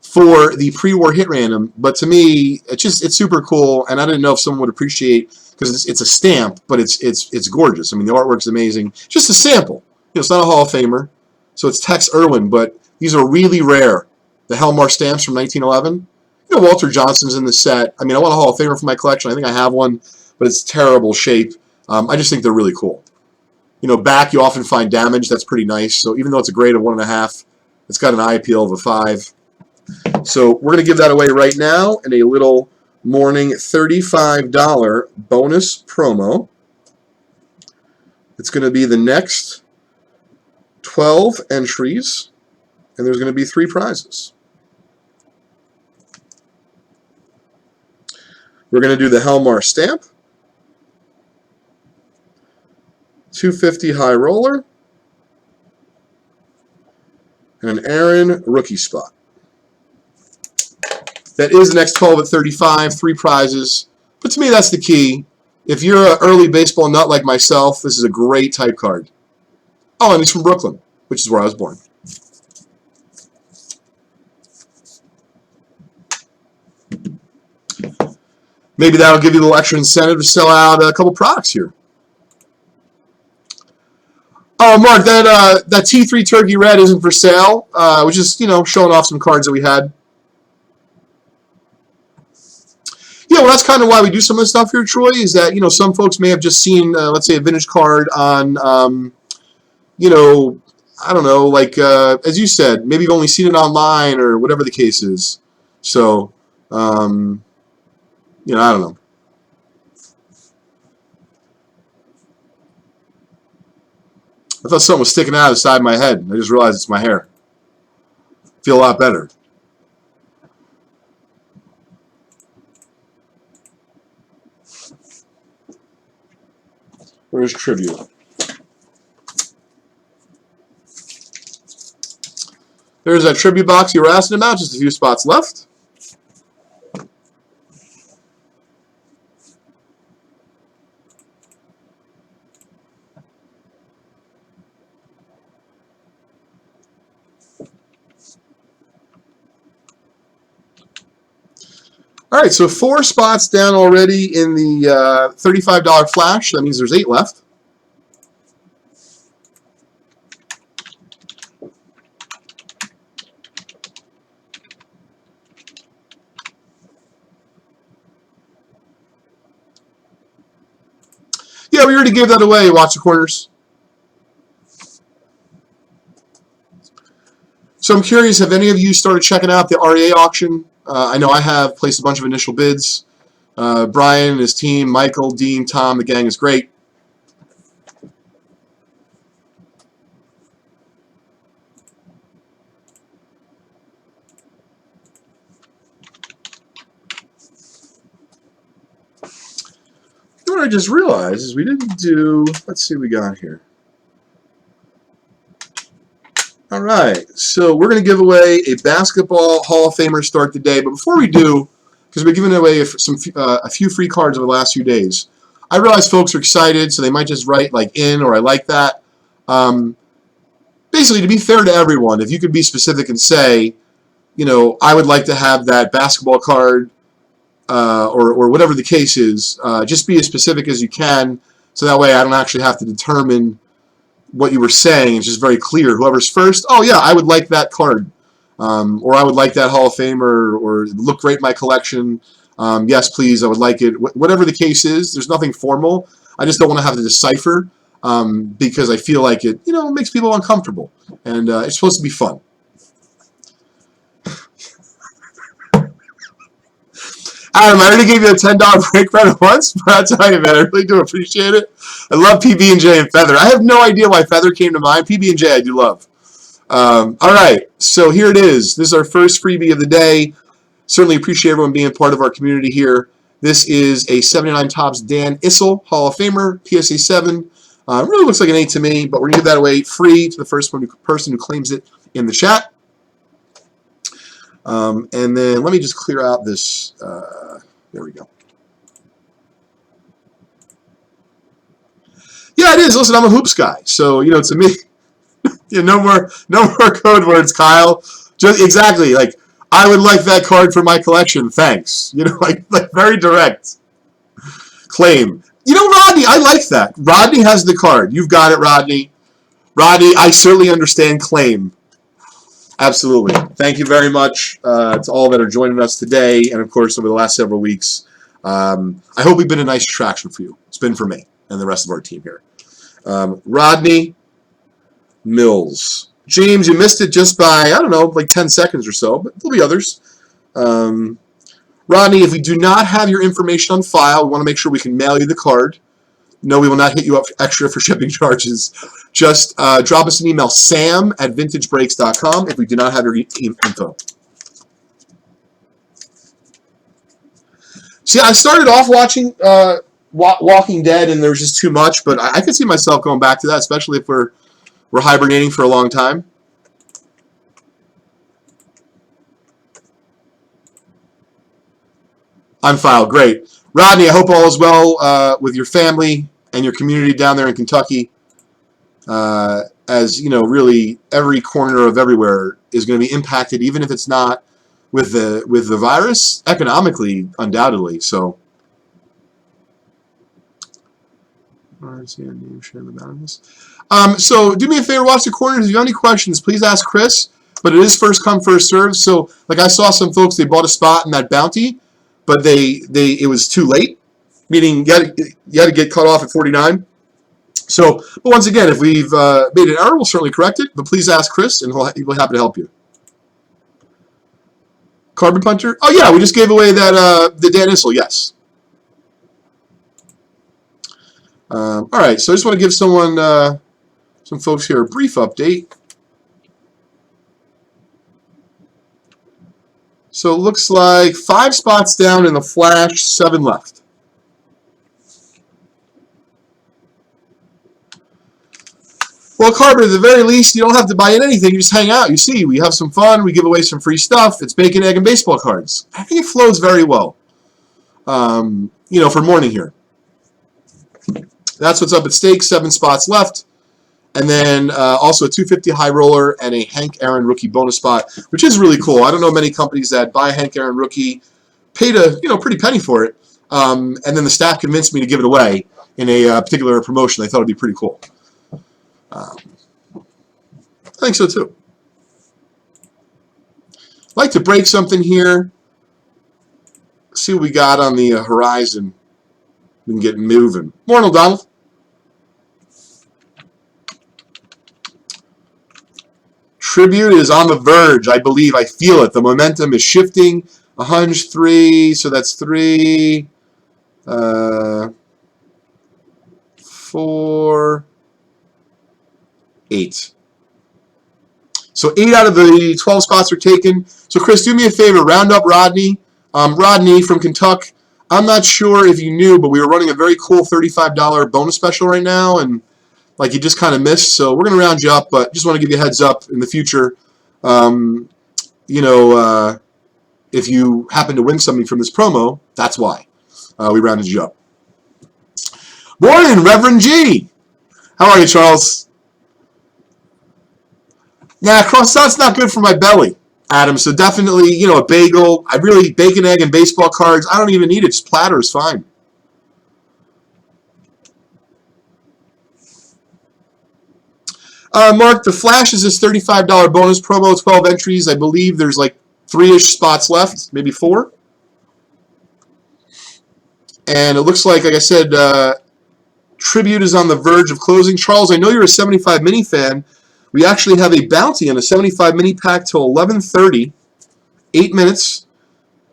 for the pre-war hit random, but to me, it's super cool, and I didn't know if someone would appreciate, because it's a stamp, but it's gorgeous. I mean, the artwork's amazing. Just a sample. It's not a Hall of Famer, so it's Tex Irwin, but these are really rare. The Helmar stamps from 1911. Walter Johnson's in the set. I mean, I want a Hall of Famer for my collection. I think I have one, but it's terrible shape. I just think they're really cool. Back you often find damage. That's pretty nice. So even though it's a grade of 1.5, it's got an eye appeal of a 5. So we're going to give that away right now in a little morning $35 bonus promo. It's going to be the next 12 entries, and there's going to be 3 prizes. We're going to do the Helmar stamp, 250 high roller, and an Aaron rookie spot. That is the next 12 at 35, 3 prizes. But to me, that's the key. If you're an early baseball nut like myself, this is a great type card. Oh, and he's from Brooklyn, which is where I was born. Maybe that'll give you a little extra incentive to sell out a couple products here. Oh, Mark, that T3 Turkey Red isn't for sale. We're just, showing off some cards that we had. Yeah, well, that's kind of why we do some of the stuff here, Troy, is that, some folks may have just seen, let's say, a vintage card on, I don't know, like, as you said, maybe you've only seen it online or whatever the case is. So, I don't know. I thought something was sticking out of the side of my head. I just realized it's my hair. Feel a lot better. Where's tribute? There's that tribute box you were asking about. Just a few spots left. All right, so 4 spots down already in the $35 flash. That means there's 8 left. Yeah, we already gave that away. Watch the corners. So I'm curious, have any of you started checking out the REA auction? I know I have placed a bunch of initial bids. Brian and his team, Michael, Dean, Tom, the gang is great. What I just realized is we didn't do, let's see what we got here. All right, so we're going to give away a basketball Hall of Famer start today. But before we do, because we're giving away a few free cards over the last few days, I realize folks are excited, so they might just write like in or I like that. Basically, to be fair to everyone, if you could be specific and say, I would like to have that basketball card or whatever the case is, just be as specific as you can, so that way I don't actually have to determine what you were saying. It's just very clear. Whoever's first, oh yeah, I would like that card, or I would like that Hall of Famer, or look great in my collection. Yes, please, I would like it. Whatever the case is, there's nothing formal. I just don't want to have to decipher. because I feel like it, makes people uncomfortable, and it's supposed to be fun. Adam, I already gave you a $10 break credit once, but I'll tell you, man, I really do appreciate it. I love PB&J and Feather. I have no idea why Feather came to mind. PB&J I do love. All right, so here it is. This is our first freebie of the day. Certainly appreciate everyone being part of our community here. This is a 79 Topps Dan Issel, Hall of Famer, PSA 7. Really looks like an 8 to me, but we're going to give that away free to the first person who claims it in the chat. And then let me just clear out this. There we go. Yeah, it is. Listen, I'm a hoops guy, so to me, no more code words, Kyle. Just exactly like I would like that card for my collection. Thanks. Like very direct claim. Rodney, I like that. Rodney has the card. You've got it, Rodney. Rodney, I certainly understand claim. Absolutely. Thank you very much to all that are joining us today and, of course, over the last several weeks. I hope we've been a nice attraction for you. It's been for me and the rest of our team here. Rodney Mills. James, you missed it just by, I don't know, like 10 seconds or so, but there'll be others. Rodney, if we do not have your information on file, we want to make sure we can mail you the card. No, we will not hit you up extra for shipping charges. Just drop us an email, sam@vintagebreaks.com, if we do not have your info. See, I started off watching Walking Dead, and there was just too much, but I could see myself going back to that, especially if we're hibernating for a long time. On file, great. Rodney, I hope all is well with your family and your community down there in Kentucky. As really every corner of everywhere is going to be impacted, even if it's not with the virus, economically, undoubtedly. So, so do me a favor, watch the corners. If you have any questions, please ask Chris. But it is first come, first serve. So, like I saw some folks, they bought a spot in that bounty, but it was too late, meaning you had to get cut off at 49. So, but once again, if we've made an error, we'll certainly correct it. But please ask Chris, and he'll be happy to help you. Carbon Puncher? Oh yeah, we just gave away that the Dan Issel. Yes. All right, so I just want to give some folks here a brief update. So it looks like 5 spots down in the flash, 7 left. Well, Carbon, at the very least, you don't have to buy in anything. You just hang out. You see, we have some fun. We give away some free stuff. It's bacon, egg, and baseball cards. I think it flows very well, for morning here. That's what's up at stake. 7 spots left. And then also a 250 high roller and a Hank Aaron rookie bonus spot, which is really cool. I don't know many companies that buy a Hank Aaron rookie, paid a pretty penny for it, and then the staff convinced me to give it away in a particular promotion. I thought it'd be pretty cool. I think so too. I'd like to break something here. See what we got on the horizon. We can get moving. Morning, Donald. Tribute is on the verge, I believe. I feel it. The momentum is shifting. A hunch, 3, so that's 3, 4, 8. So 8 out of the 12 spots are taken. So Chris, do me a favor. Round up Rodney. Rodney from Kentucky. I'm not sure if you knew, but we were running a very cool $35 bonus special right now, and like you just kind of missed. So we're going to round you up, but just want to give you a heads up in the future. If you happen to win something from this promo, that's why we rounded you up. Morning, Reverend G. How are you, Charles? Nah, croissant's not good for my belly, Adam. So definitely, a bagel. Bacon, egg, and baseball cards. I don't even need it. Just platter is fine. Mark, the Flash is this $35 bonus promo, 12 entries. I believe there's like 3-ish spots left, maybe 4. And it looks like I said, Tribute is on the verge of closing. Charles, I know you're a 75 mini fan. We actually have a bounty on a 75 mini pack till 11:30, 8 minutes.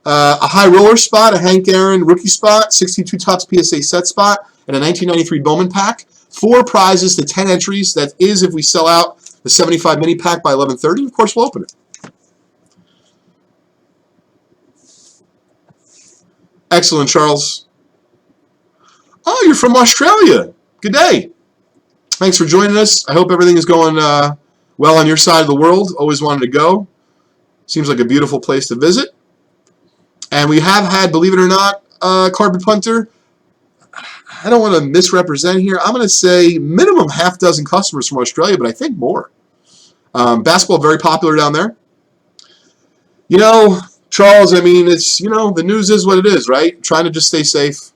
A high roller spot, a Hank Aaron rookie spot, 62 Topps PSA set spot, and a 1993 Bowman pack. 4 prizes to 10 entries. That is if we sell out the 75 mini pack by 11:30. Of course, we'll open it. Excellent, Charles. Oh, you're from Australia. Good day. Thanks for joining us. I hope everything is going well on your side of the world. Always wanted to go. Seems like a beautiful place to visit. And we have had, believe it or not, Carpet Punter. I don't want to misrepresent here. I'm going to say minimum half dozen customers from Australia, but I think more. Basketball very popular down there. You know, Charles, I mean, it's, you know, the news is what it is, right? Trying to just stay safe,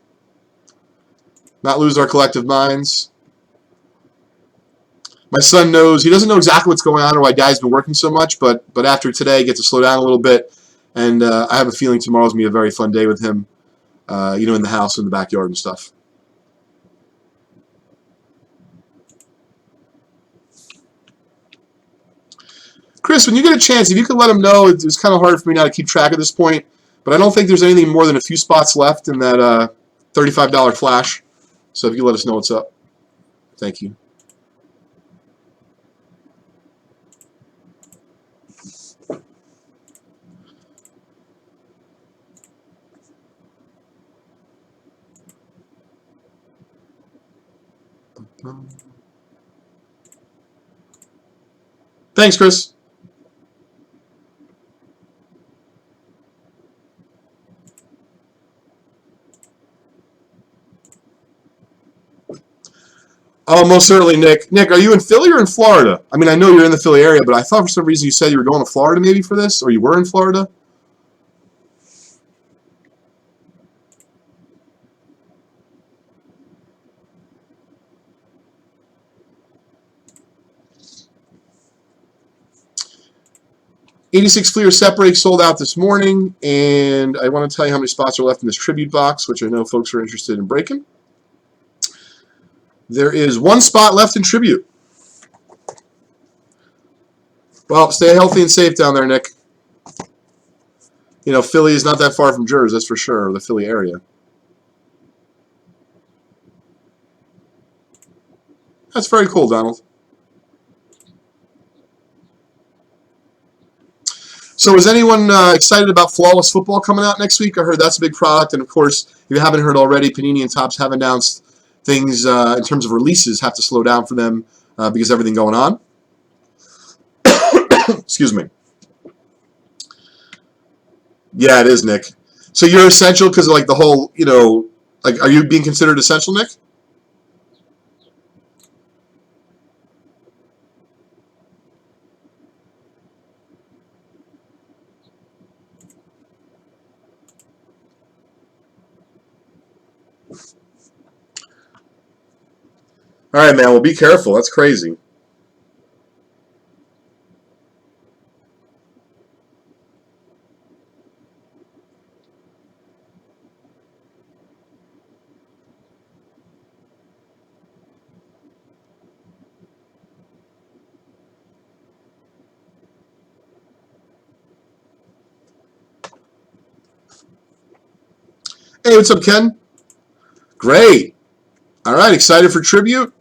not lose our collective minds. My son knows, he doesn't know exactly what's going on or why Dad's been working so much, but after today, get to slow down a little bit. And I have a feeling tomorrow's going to be a very fun day with him, you know, in the house, in the backyard and stuff. Chris, when you get a chance, if you could let him know, it's kind of hard for me now to keep track at this point, but I don't think there's anything more than a few spots left in that $35 flash. So if you let us know what's up. Thank you. Thanks, Chris. Oh, most certainly, Nick. Nick, are you in Philly or in Florida? I mean, I know you're in the Philly area, but I thought for some reason you said you were going to Florida maybe for this, or you were in Florida. '86 Fleer Separate sold out this morning, and I want to tell you how many spots are left in this tribute box, which I know folks are interested in breaking. There is 1 spot left in tribute. Well, stay healthy and safe down there, Nick. You know, Philly is not that far from Jersey, that's for sure, or the Philly area. That's very cool, Donald. So is anyone excited about Flawless Football coming out next week? I heard that's a big product, and of course, if you haven't heard already, Panini and Topps have announced things in terms of releases have to slow down for them because of everything going on. Excuse me. Yeah, it is, Nick. So you're essential because of like the whole, you know, like, are you being considered essential, Nick? All right, man. Well, be careful. That's crazy. Hey, what's up, Ken? Great. All right, excited for tribute.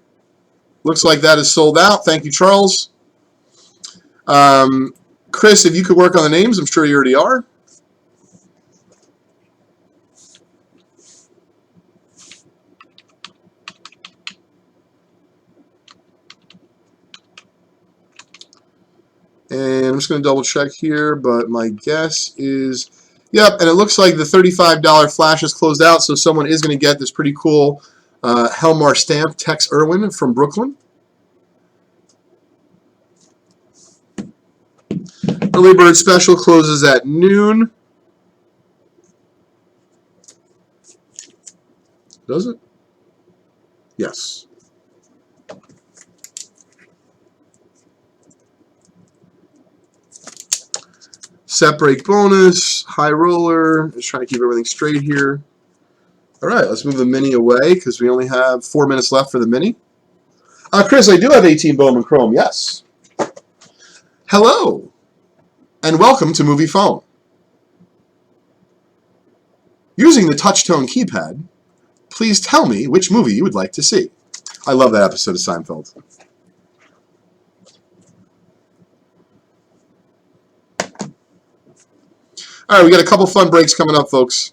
Looks like that is sold out. Thank you, Charles. Chris, if you could work on the names, I'm sure you already are. And I'm just going to double check here, but my guess is, yep, and it looks like the $35 flash is closed out, so someone is going to get this pretty cool Helmar stamp, Tex Irwin from Brooklyn. Early bird special closes at noon. Does it? Yes. Set break bonus, high roller. Just trying to keep everything straight here. All right, let's move the mini away because we only have 4 minutes left for the mini. Chris, I do have 18 Bowman Chrome, yes. Hello, and welcome to Movie Phone. Using the touch-tone keypad, please tell me which movie you would like to see. I love that episode of Seinfeld. All right, we got a couple fun breaks coming up, folks.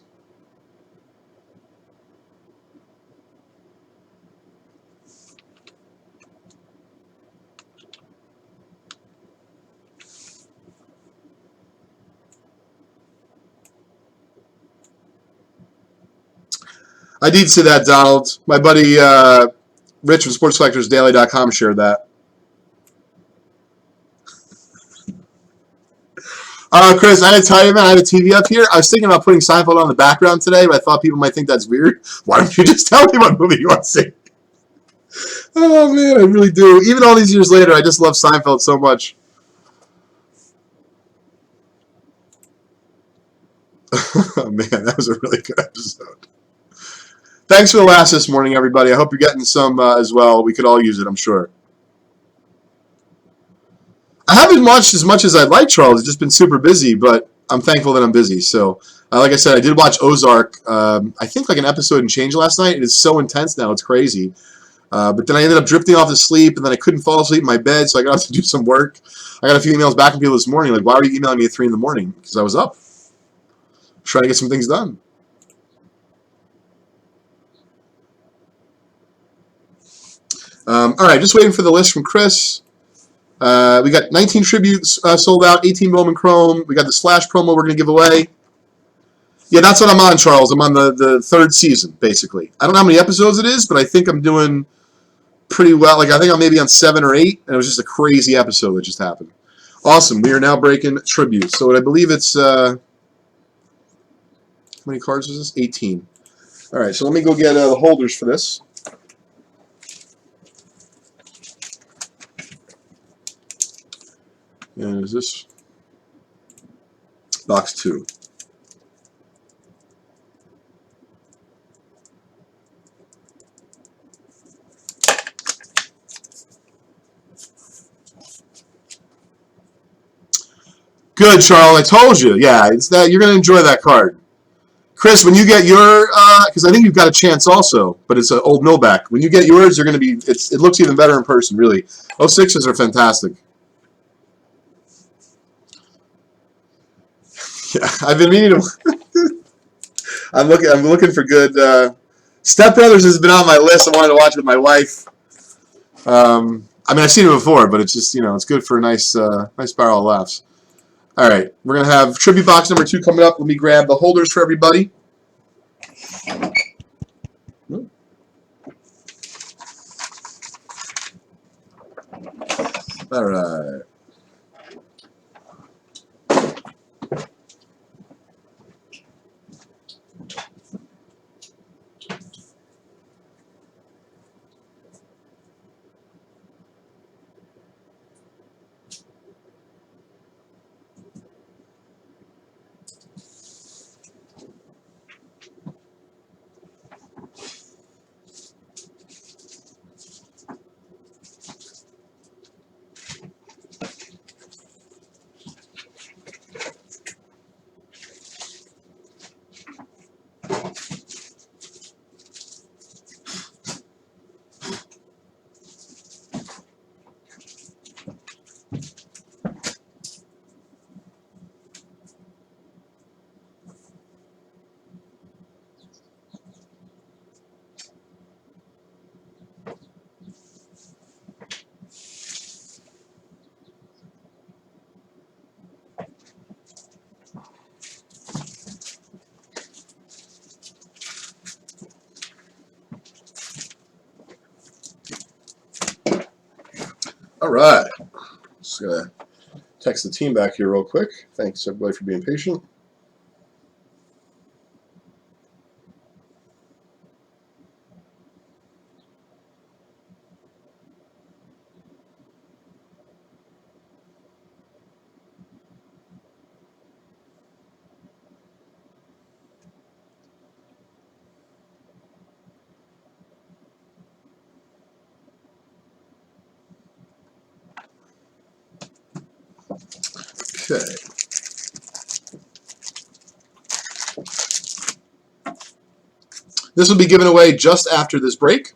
I did see that, Donald. My buddy Rich from SportsCollectorsDaily.com shared that. Chris, I had to tell you, man, I have a TV up here. I was thinking about putting Seinfeld on the background today, but I thought people might think that's weird. Why don't you just tell me what movie you want to see? Oh, man, I really do. Even all these years later, I just love Seinfeld so much. Oh, man, that was a really good episode. Thanks for the laughs this morning, everybody. I hope you're getting some as well. We could all use it, I'm sure. I haven't watched as much as I'd like, Charles. It's just been super busy, but I'm thankful that I'm busy. So, like I said, I did watch Ozark. I think like an episode and change last night. It is so intense now. It's crazy. But then I ended up drifting off to sleep, and then I couldn't fall asleep in my bed, so I got to do some work. I got a few emails back from people this morning, like, why were you emailing me at 3 in the morning? Because I was up trying to get some things done. All right, just waiting for the list from Chris. We got 19 tributes sold out, 18 Bowman Chrome. We got the Slash promo we're going to give away. Yeah, that's what I'm on, Charles. I'm on the third season, basically. I don't know how many episodes it is, but I think I'm doing pretty well. Like, I think I'm maybe on 7 or 8, and it was just a crazy episode that just happened. Awesome. We are now breaking tributes. So I believe it's, how many cards is this? 18. All right, so let me go get the holders for this. And is this box 2? Good, Charles. I told you. Yeah, it's that you're going to enjoy that card. Chris, when you get your, because I think you've got a chance also, but it's an old millback. When you get yours, you're going to be. It looks even better in person, really. 06s are fantastic. Yeah, I've been meaning to. I'm looking for good. Step Brothers has been on my list. I wanted to watch it with my wife. I mean, I've seen it before, but it's just it's good for a nice barrel of laughs. All right, we're gonna have tribute box number 2 coming up. Let me grab the holders for everybody. All right. All right. Just gonna text the team back here real quick. Thanks everybody for being patient. Okay. This will be given away just after this break.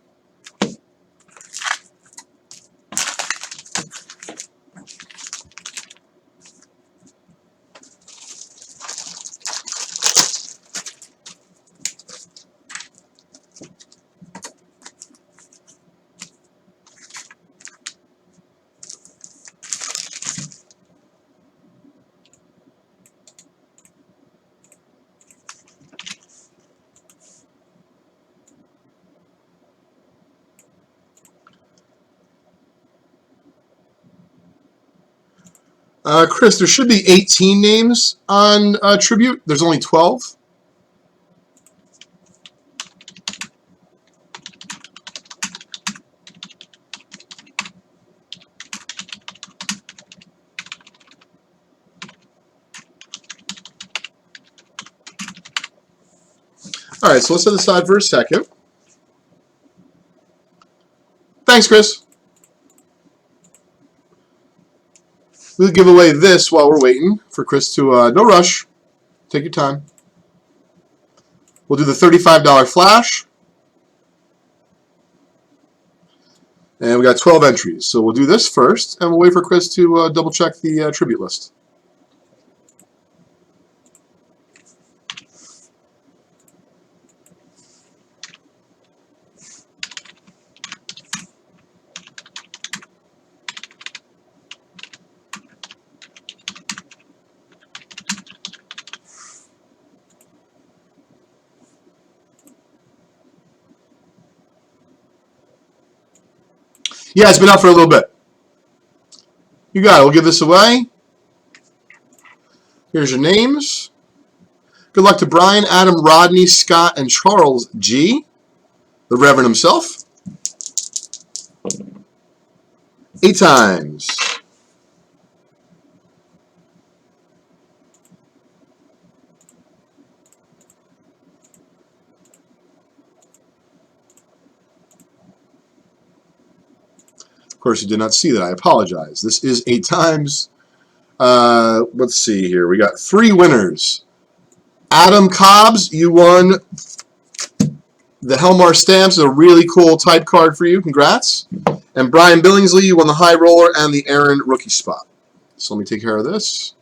Chris, there should be 18 names on Tribute. There's only 12. All right, so let's set aside for a second. Thanks, Chris. We'll give away this while we're waiting for Chris to, no rush. Take your time. We'll do the $35 flash. And we got 12 entries. So we'll do this first, and we'll wait for Chris to double check the tribute list. Yeah, it's been out for a little bit. You got it. We'll give this away. Here's your names. Good luck to Brian, Adam, Rodney, Scott, and Charles G., the Reverend himself. 8 times. Of course, you did not see that. I apologize. This is 8 times. Let's see here. We got 3 winners. Adam Cobbs, you won the Helmar Stamps. A really cool type card for you. Congrats. And Brian Billingsley, you won the High Roller and the Aaron rookie spot. So let me take care of this.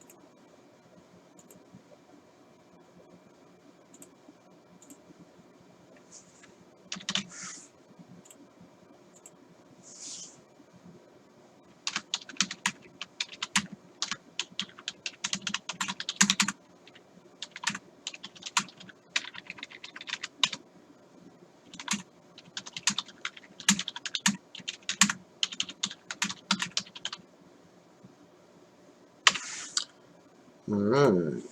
All right.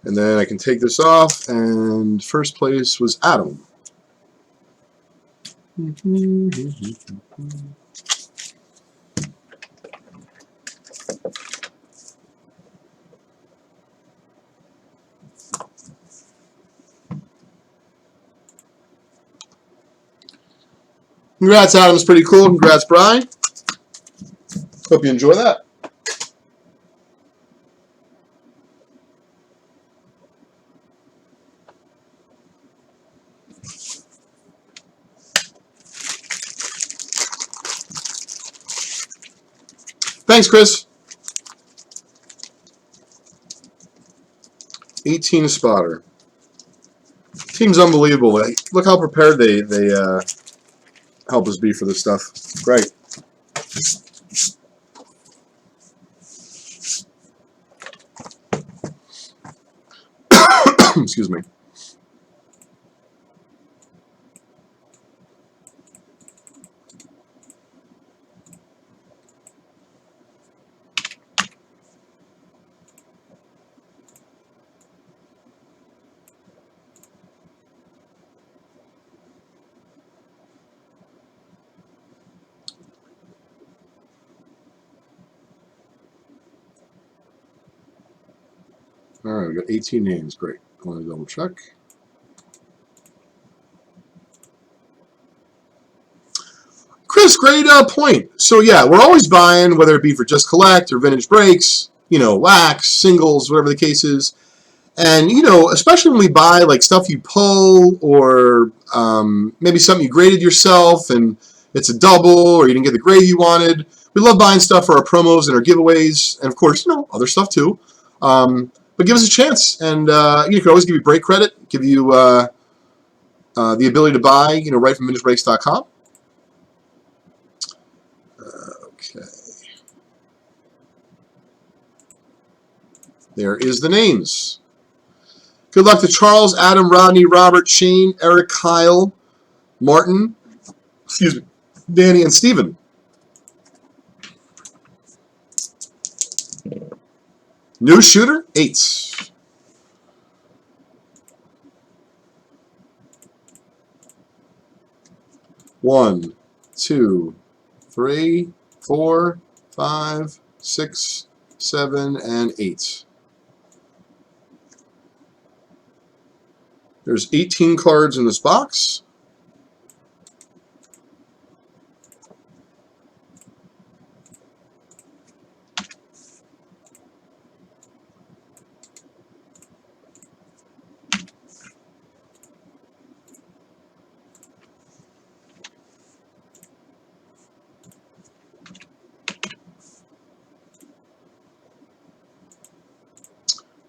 And then I can take this off, and first place was Adam. Congrats, Adam. It's pretty cool. Congrats, Brian. Hope you enjoy that. Thanks, Chris. 18 spotter. Team's unbelievable. Look how prepared they help us be for this stuff. Great. Excuse me. All right, we got 18 names. Great. I want to double check. Chris Chris, great point. So yeah, we're always buying, whether it be for just collect or vintage breaks, wax, singles, whatever the case is. And, especially when we buy like stuff you pull or maybe something you graded yourself and it's a double or you didn't get the grade you wanted. We love buying stuff for our promos and our giveaways and, of course, other stuff too. But give us a chance. And you can always give you break credit, give you the ability to buy, right from vintagebreaks.com. Okay. There is the names. Good luck to Charles, Adam, Rodney, Robert, Shane, Eric, Kyle, Martin, Danny, and Steven. New shooter, 8s. One, 2, 3, 4, 5, 6, 7, and 8. There's 18 cards in this box.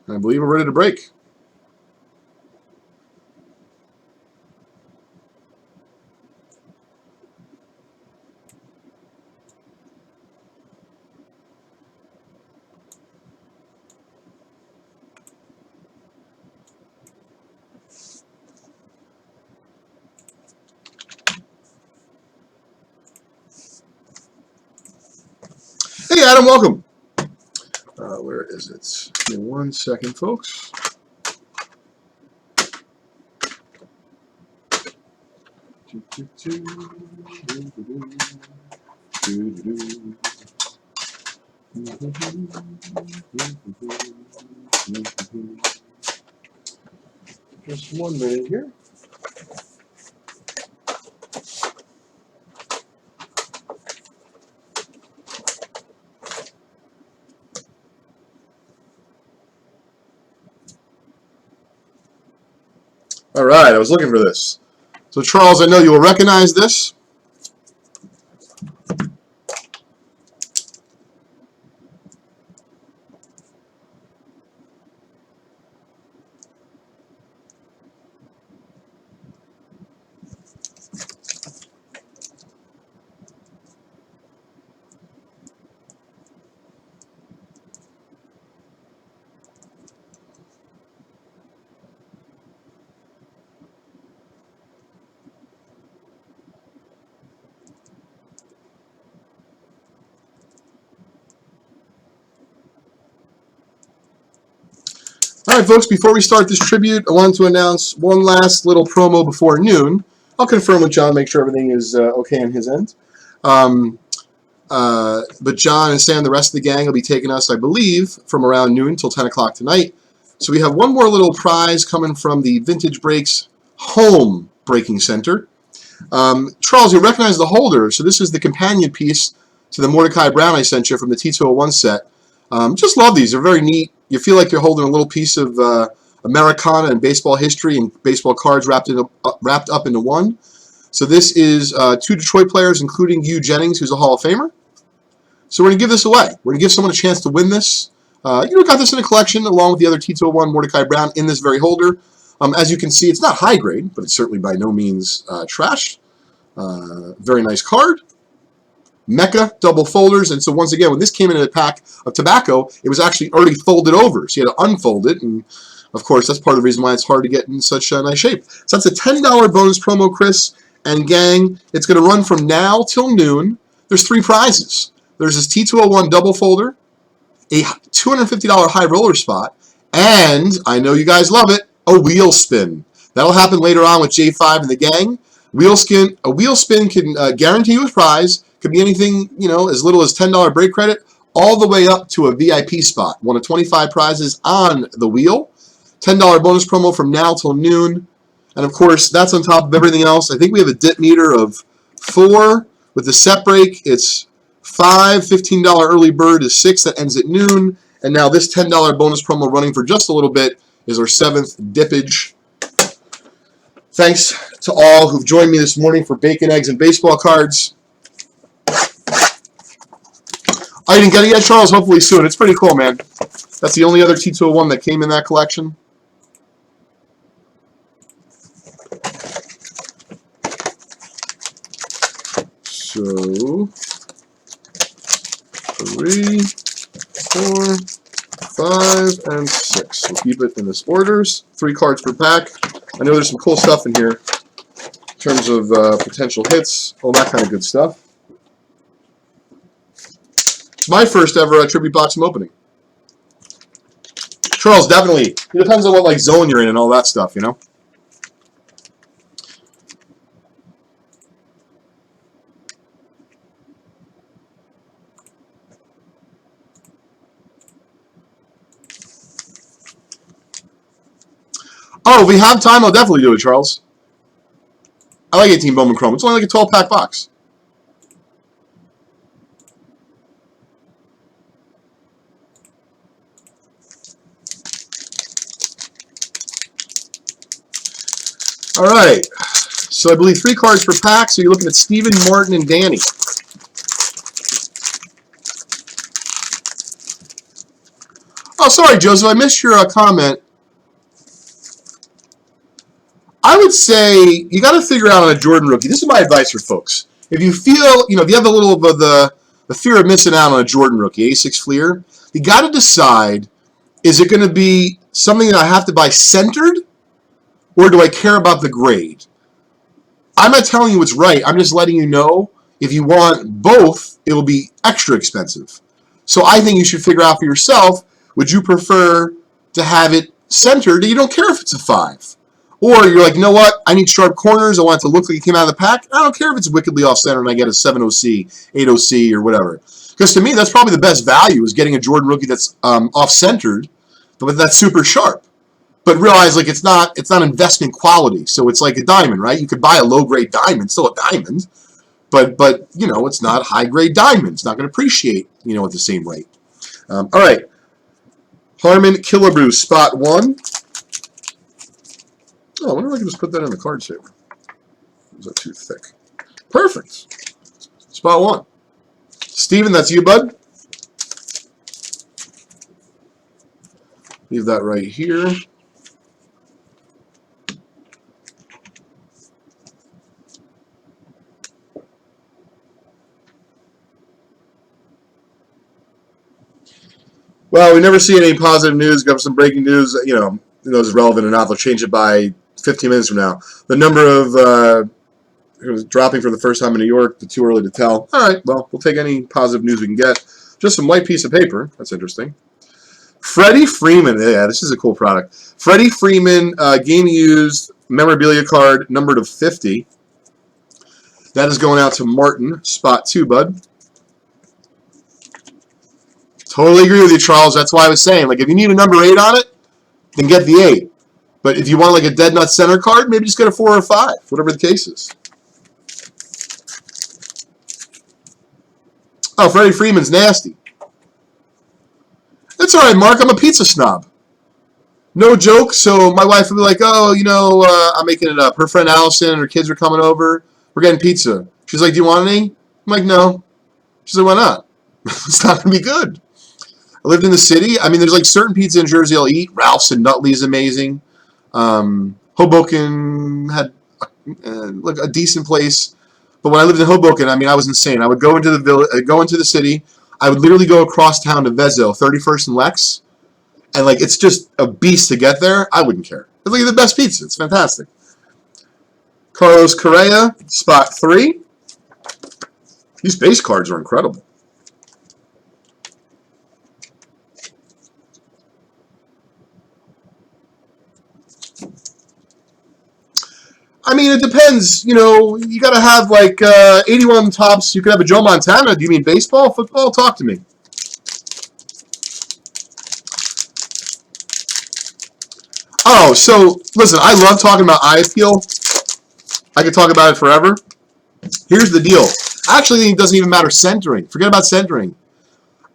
I believe we're ready to break. Hey, Adam, welcome. Where is it? Give me 1 second, folks. Just 1 minute here. All right, I was looking for this. So, Charles, I know you will recognize this. All right, folks, before we start this tribute, I wanted to announce one last little promo before noon. I'll confirm with John, make sure everything is okay on his end. But John and Sam, the rest of the gang, will be taking us, I believe, from around noon till 10 o'clock tonight. So we have one more little prize coming from the Vintage Breaks Home Breaking Center. Charles, you recognize the holder. So this is the companion piece to the Mordecai Brown I sent you from the T201 set. Just love these. They're very neat. You feel like you're holding a little piece of Americana and baseball history and baseball cards wrapped up into one. So this is 2 Detroit players, including Hugh Jennings, who's a Hall of Famer. So we're going to give this away. We're going to give someone a chance to win this. Got this in a collection along with the other T201 Mordecai Brown in this very holder. As you can see, it's not high grade, but it's certainly by no means trash. Very nice card. Mecca double folders, and so once again, when this came in a pack of tobacco, it was actually already folded over, so you had to unfold it, and of course, that's part of the reason why it's hard to get in such nice shape. So that's a $10 bonus promo, Chris and gang. It's going to run from now till noon. There's 3 prizes. There's this T201 double folder, a $250 high roller spot, and I know you guys love it, a wheel spin. That'll happen later on with J5 and the gang. A wheel spin can guarantee you a prize. Could be anything, as little as $10 break credit, all the way up to a VIP spot. One of 25 prizes on the wheel. $10 bonus promo from now till noon. And of course, that's on top of everything else. I think we have a dip meter of 4 With the set break, it's $5, $15 early bird is 6, that ends at noon. And now this $10 bonus promo running for just a little bit is our 7th dippage. Thanks to all who've joined me this morning for bacon, eggs, and baseball cards. I didn't get it yet, Charles. Hopefully soon. It's pretty cool, man. That's the only other T201 that came in that collection. So, 3, 4, 5, and 6. We'll keep it in this orders. 3 cards per pack. I know there's some cool stuff in here in terms of potential hits, all that kind of good stuff. It's my first ever tribute box I'm opening. Charles, definitely. It depends on what like zone you're in and all that stuff, you know. Oh, if we have time, I'll definitely do it, Charles. I like 18 Bowman Chrome. It's only like a 12-pack box. All right. So I believe 3 cards per pack. So you're looking at Steven, Martin, and Danny. Oh, sorry, Joseph. I missed your comment. I would say you got to figure out on a Jordan rookie. This is my advice for folks. If you feel, if you have a little bit of the fear of missing out on a Jordan rookie, A6 Fleer, you got to decide, is it going to be something that I have to buy centered, or do I care about the grade? I'm not telling you what's right. I'm just letting you know if you want both, it will be extra expensive. So I think you should figure out for yourself, would you prefer to have it centered, and you don't care if it's a 5? Or you're like, you know what? I need sharp corners. I want it to look like it came out of the pack. I don't care if it's wickedly off-center and I get a 7-0C, 8-0C, or whatever. Because to me, that's probably the best value is getting a Jordan rookie that's off-centered, but that's super sharp. But realize like it's not investment quality. So it's like a diamond, right? You could buy a low-grade diamond, still a diamond, but it's not high-grade diamond. It's not going to appreciate, at the same rate. All right. Harmon Killebrew, spot 1. Oh, I wonder if I can just put that in the card saver. Is that too thick? Perfect. Spot 1. Steven, that's you, bud. Leave that right here. Well, we never see any positive news. Got some breaking news. Who knows is relevant or not. They'll change it by 15 minutes from now. The number of dropping for the first time in New York, too early to tell. All right, well, we'll take any positive news we can get. Just some white piece of paper. That's interesting. Freddie Freeman. Yeah, this is a cool product. Freddie Freeman, game-used memorabilia card, numbered of 50. That is going out to Martin, spot 2, bud. Totally agree with you, Charles. That's why I was saying, like, if you need a number 8 on it, then get the 8. But if you want like a dead nut center card, maybe just get a 4 or 5, whatever the case is. Oh, Freddie Freeman's nasty. That's all right, Mark. I'm a pizza snob. No joke. So my wife would be like, oh, I'm making it up. Her friend Allison and her kids are coming over. We're getting pizza. She's like, do you want any? I'm like, no. She's like, why not? It's not going to be good. I lived in the city. I mean, there's like certain pizza in Jersey I'll eat. Ralph's and Nutley's amazing. Hoboken had a decent place, but when I lived in Hoboken, I mean, I was insane. I would go into the city. I would literally go across town to Vezzo, 31st and Lex, and like it's just a beast to get there. I wouldn't care. It's like the best pizza. It's fantastic. Carlos Correa, spot 3. These base cards are incredible. I mean, it depends. You got to have like 81 tops. You could have a Joe Montana. Do you mean baseball, football? Talk to me. Oh, so listen, I love talking about eye appeal. I could talk about it forever. Here's the deal. I actually think it doesn't even matter centering. Forget about centering.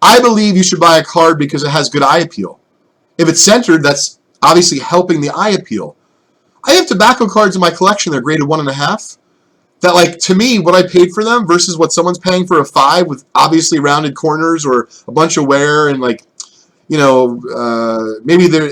I believe you should buy a card because it has good eye appeal. If it's centered, that's obviously helping the eye appeal. I have tobacco cards in my collection. They're graded 1.5. That, like, to me, what I paid for them versus what someone's paying for a 5 with obviously rounded corners or a bunch of wear and, like, you know, maybe they're...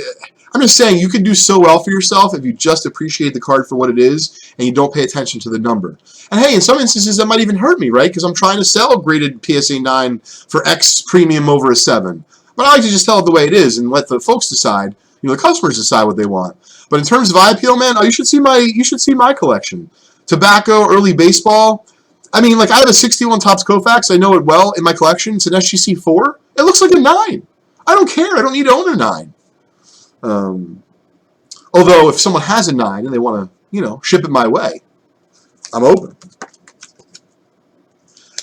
I'm just saying you can do so well for yourself if you just appreciate the card for what it is and you don't pay attention to the number. And hey, in some instances that might even hurt me, right? Because I'm trying to sell graded PSA 9 for X premium over a 7. But I like to just tell it the way it is and let the folks decide, you know, the customers decide what they want. But in terms of eye appeal, man, you should see my collection. Tobacco, early baseball. I mean, like, I have a 61 Topps Koufax. I know it well in my collection. It's an SGC 4. It looks like a 9. I don't care. I don't need to own a 9. Although, if someone has a 9 and they want to, you know, ship it my way, I'm open.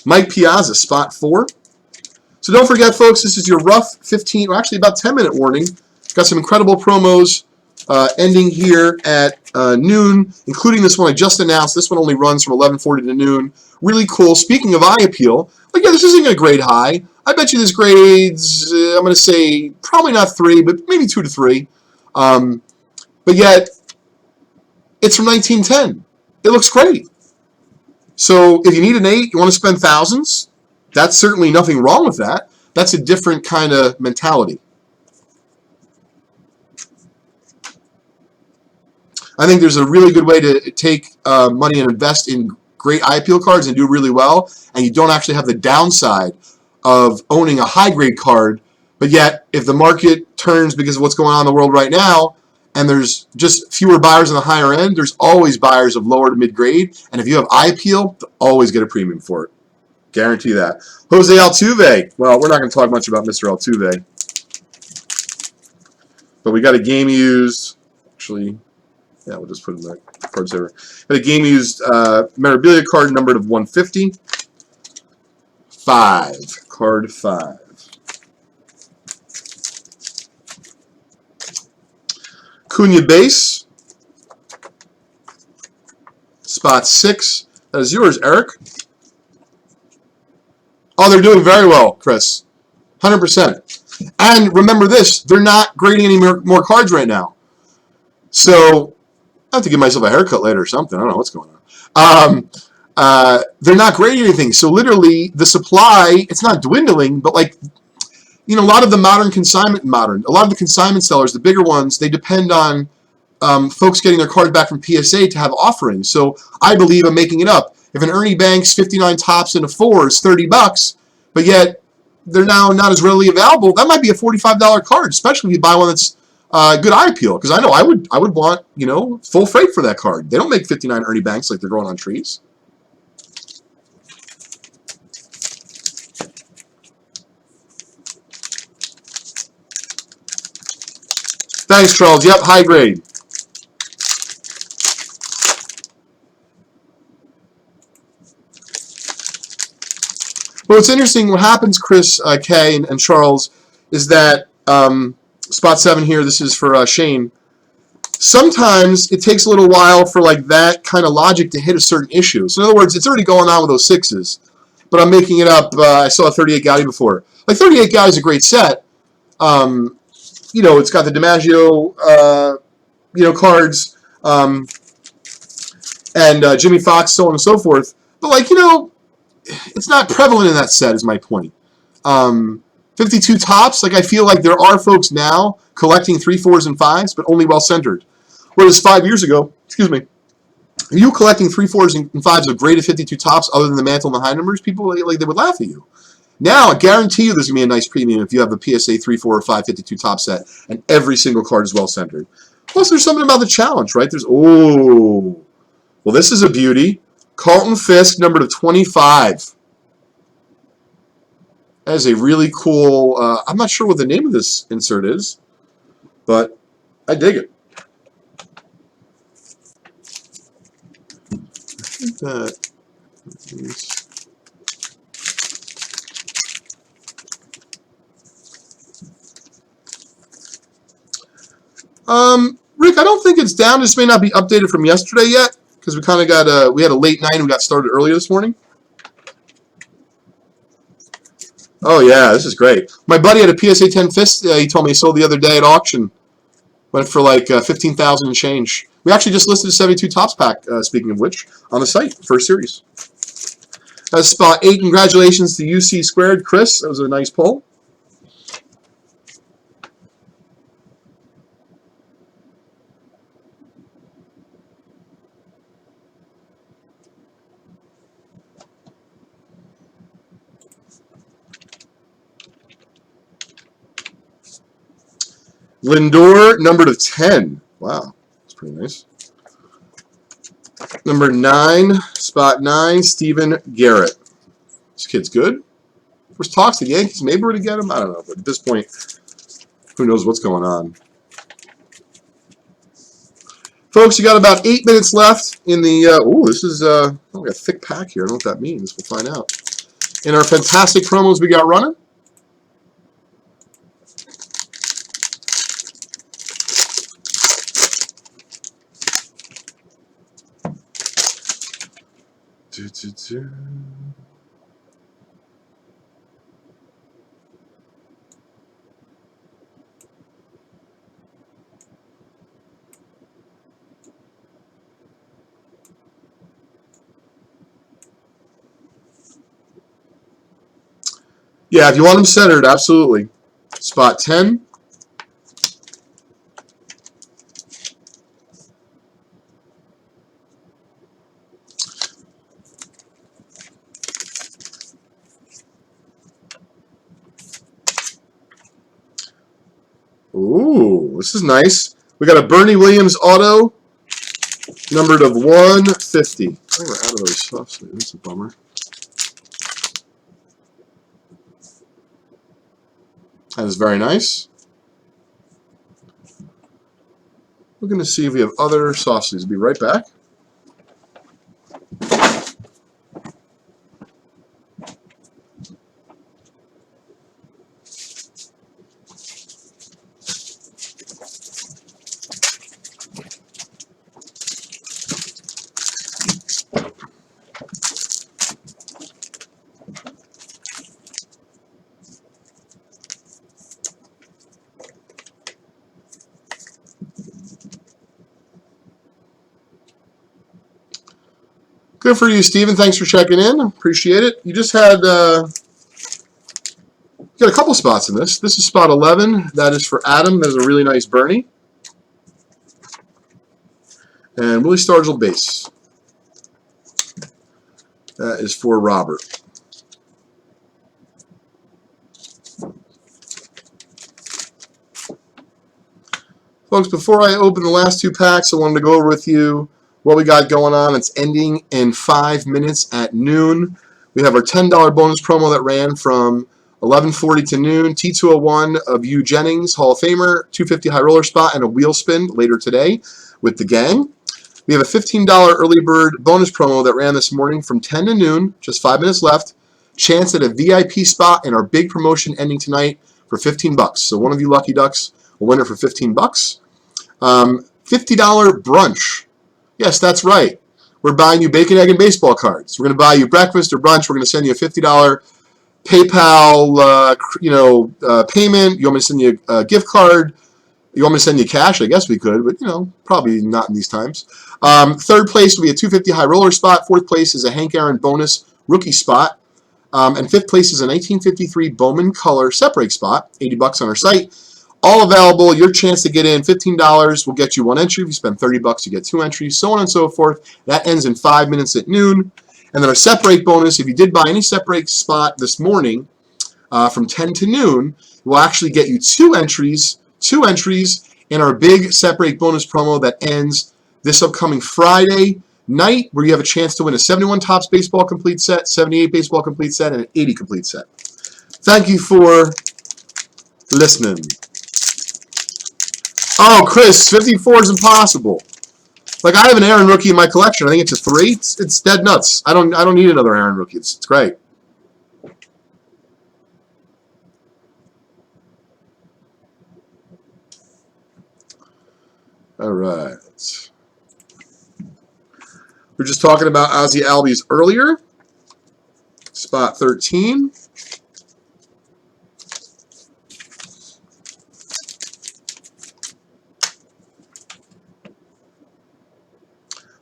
Mike Piazza, spot 4. So don't forget, folks, this is your rough 15, or actually about 10-minute warning. Got some incredible promos ending here at noon, including this one I just announced. This one only runs from 11:40 to noon. Really cool. Speaking of eye appeal, like, yeah, this isn't going to grade high. I bet you this grades, I'm going to say probably not 3, but maybe 2 to 3. But yet, it's from 1910. It looks great. So if you need an 8, you want to spend thousands, that's certainly nothing wrong with that. That's a different kind of mentality. I think there's a really good way to take money and invest in great eye appeal cards and do really well, and you don't actually have the downside of owning a high-grade card, but yet if the market turns because of what's going on in the world right now, and there's just fewer buyers on the higher end, there's always buyers of lower to mid-grade, and if you have eye appeal, you'll always get a premium for it. Guarantee that. Jose Altuve. Well, we're not going to talk much about Mr. Altuve, but we got a game used, actually, yeah, we'll just put it in the card saver. Got a game used memorabilia card numbered of 150. 5. Card 5. Cunha base. Spot 6. That is yours, Eric. Oh, they're doing very well, Chris. 100%. And remember this, they're not grading any more cards right now. So I have to give myself a haircut later or something. I don't know what's going on. They're not grading anything. So literally, the supply, it's not dwindling, but, like, you know, a lot of the a lot of the consignment sellers, the bigger ones, they depend on folks getting their cards back from PSA to have offerings. So I believe, I'm making it up, if an Ernie Banks 59 Topps and a 4 is $30, but yet they're now not as readily available, that might be a $45 card, especially if you buy one that's good eye appeal. Because I know I would want, you know, full freight for that card. They don't make 59 Ernie Banks like they're growing on trees. Thanks, Charles. Yep, high grade. Well, it's interesting. What happens, Chris, K, and Charles, is that spot 7 here. This is for Shane. Sometimes it takes a little while for, like, that kind of logic to hit a certain issue. So in other words, it's already going on with those 6s, but I'm making it up. I saw a 38 Gaudi before. Like, 38 Gaudi is a great set. You know, it's got the DiMaggio, you know, cards, and Jimmy Fox, so on and so forth. But, like, you know, it's not prevalent in that set, is my point. 52 Topps, like, I feel like there are folks now collecting 3, 4s, and 5s, but only well-centered. Whereas 5 years ago, excuse me, if you collecting 3, 4s, and 5s of graded 52 Topps other than the mantle and the high numbers, people, like, they would laugh at you. Now, I guarantee you there's going to be a nice premium if you have the PSA 3, 4, or 5 52 top set, and every single card is well-centered. Plus, there's something about the challenge, right? There's, oh, well, this is a beauty. Carlton Fisk, numbered of 25. That is a really cool, I'm not sure what the name of this insert is, but I dig it. I think that is... Rick, I don't think it's down. This may not be updated from yesterday yet, because we kind of got we had a late night and we got started earlier this morning. Oh, yeah, this is great. My buddy had a PSA 10 fist, he told me he sold the other day at auction. Went for like 15,000 and change. We actually just listed a 72 Topps pack, speaking of which, on the site, first series. That's spot 8. Congratulations to UC Squared, Chris. That was a nice pull. Lindor, numbered of 10. Wow, that's pretty nice. Number 9, spot 9, Stephen Garrett. This kid's good. First talks to the Yankees. Maybe we're to get him. I don't know. But at this point, who knows what's going on. Folks, you got about 8 minutes left in the... this is a thick pack here. I don't know what that means. We'll find out. In our fantastic promos we got running. Yeah, if you want them centered, absolutely. Spot 10. Ooh, this is nice. We got a Bernie Williams auto, numbered of 150. Oh, we're out of those stuff. That's a bummer. That is very nice. We're going to see if we have other sauces. We'll be right back. Good for you, Steven. Thanks for checking in. Appreciate it. You just had got a couple spots in this. This is spot 11. That is for Adam. That is a really nice Bernie. And Willie Stargell base. That is for Robert. Folks, before I open the last 2 packs, I wanted to go over with you what we got going on. It's ending in 5 minutes at noon. We have our $10 bonus promo that ran from 11:40 to noon. T201 of Hugh Jennings, Hall of Famer, 250 high roller spot, and a wheel spin later today with the gang. We have a $15 early bird bonus promo that ran this morning from 10 to noon, just 5 minutes left. Chance at a VIP spot in our big promotion ending tonight for $15. So one of you lucky ducks will win it for $15. $50 brunch. Yes, that's right. We're buying you bacon, egg, and baseball cards. We're going to buy you breakfast or brunch. We're going to send you a $50 PayPal, payment. You want me to send you a gift card? You want me to send you cash? I guess we could, but, probably not in these times. Third place will be a 250 high roller spot. Fourth place is a Hank Aaron bonus rookie spot. And fifth place is a 1953 Bowman Color separate spot, $80 on our site. All available. Your chance to get in. $15 will get you 1 entry. If you spend $30, you get 2 entries, so on and so forth. That ends in 5 minutes at noon. And then our separate bonus, if you did buy any separate spot this morning from 10 to noon, will actually get you 2 entries in our big separate bonus promo that ends this upcoming Friday night, where you have a chance to win a 71 Topps baseball complete set, 78 baseball complete set, and an 80 complete set. Thank you for listening. Oh, Chris, 54 is impossible. Like, I have an Aaron rookie in my collection. I think it's a 3. It's dead nuts. I don't need another Aaron rookie. It's great. All right. We were just talking about Ozzie Albies earlier. Spot 13.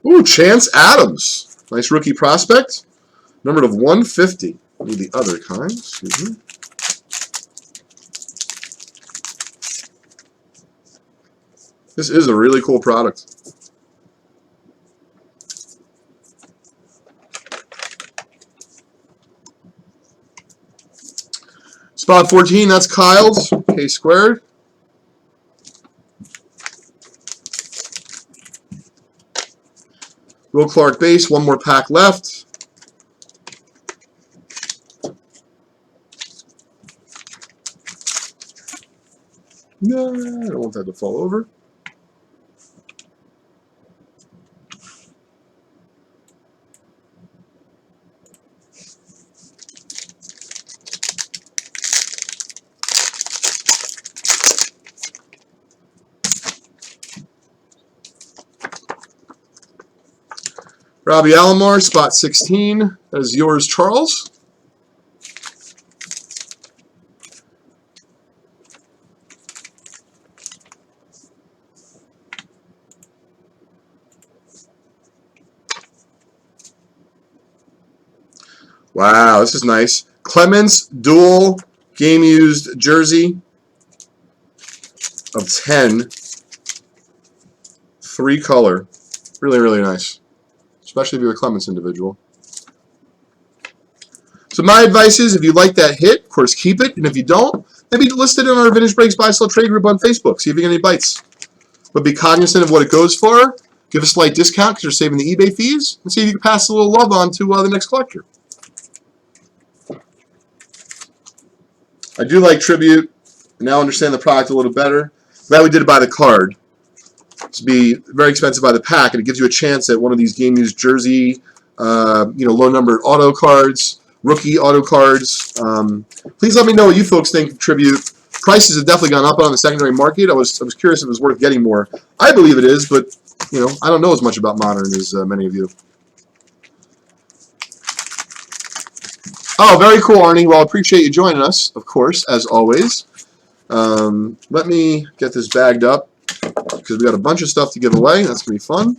Ooh, Chance Adams. Nice rookie prospect. Numbered of 150. Need the other kind. Excuse me. This is a really cool product. Spot 14, that's Kyle's. K squared. Will Clark base, one more pack left. No, I don't want that to fall over. Robbie Alomar, spot 16. That is yours, Charles. Wow, this is nice. Clements dual game used jersey of 10. 3-color. Really, really nice. Especially if you're a Clements individual. So my advice is, if you like that hit, of course, keep it. And if you don't, maybe list it in our Vintage Breaks Buy Sell Trade group on Facebook. See if you get any bites. But be cognizant of what it goes for. Give a slight discount because you're saving the eBay fees. And see if you can pass a little love on to the next collector. I do like Tribute. I now understand the product a little better. Glad we did it by the card. To be very expensive by the pack, and it gives you a chance at one of these game-used jersey, low-numbered auto cards, rookie auto cards. Please let me know what you folks think of Tribute. Prices have definitely gone up on the secondary market. I was curious if it was worth getting more. I believe it is, but I don't know as much about Modern as many of you. Oh, very cool, Arnie. Well, I appreciate you joining us, of course, as always. Let me get this bagged up because we got a bunch of stuff to give away. That's going to be fun.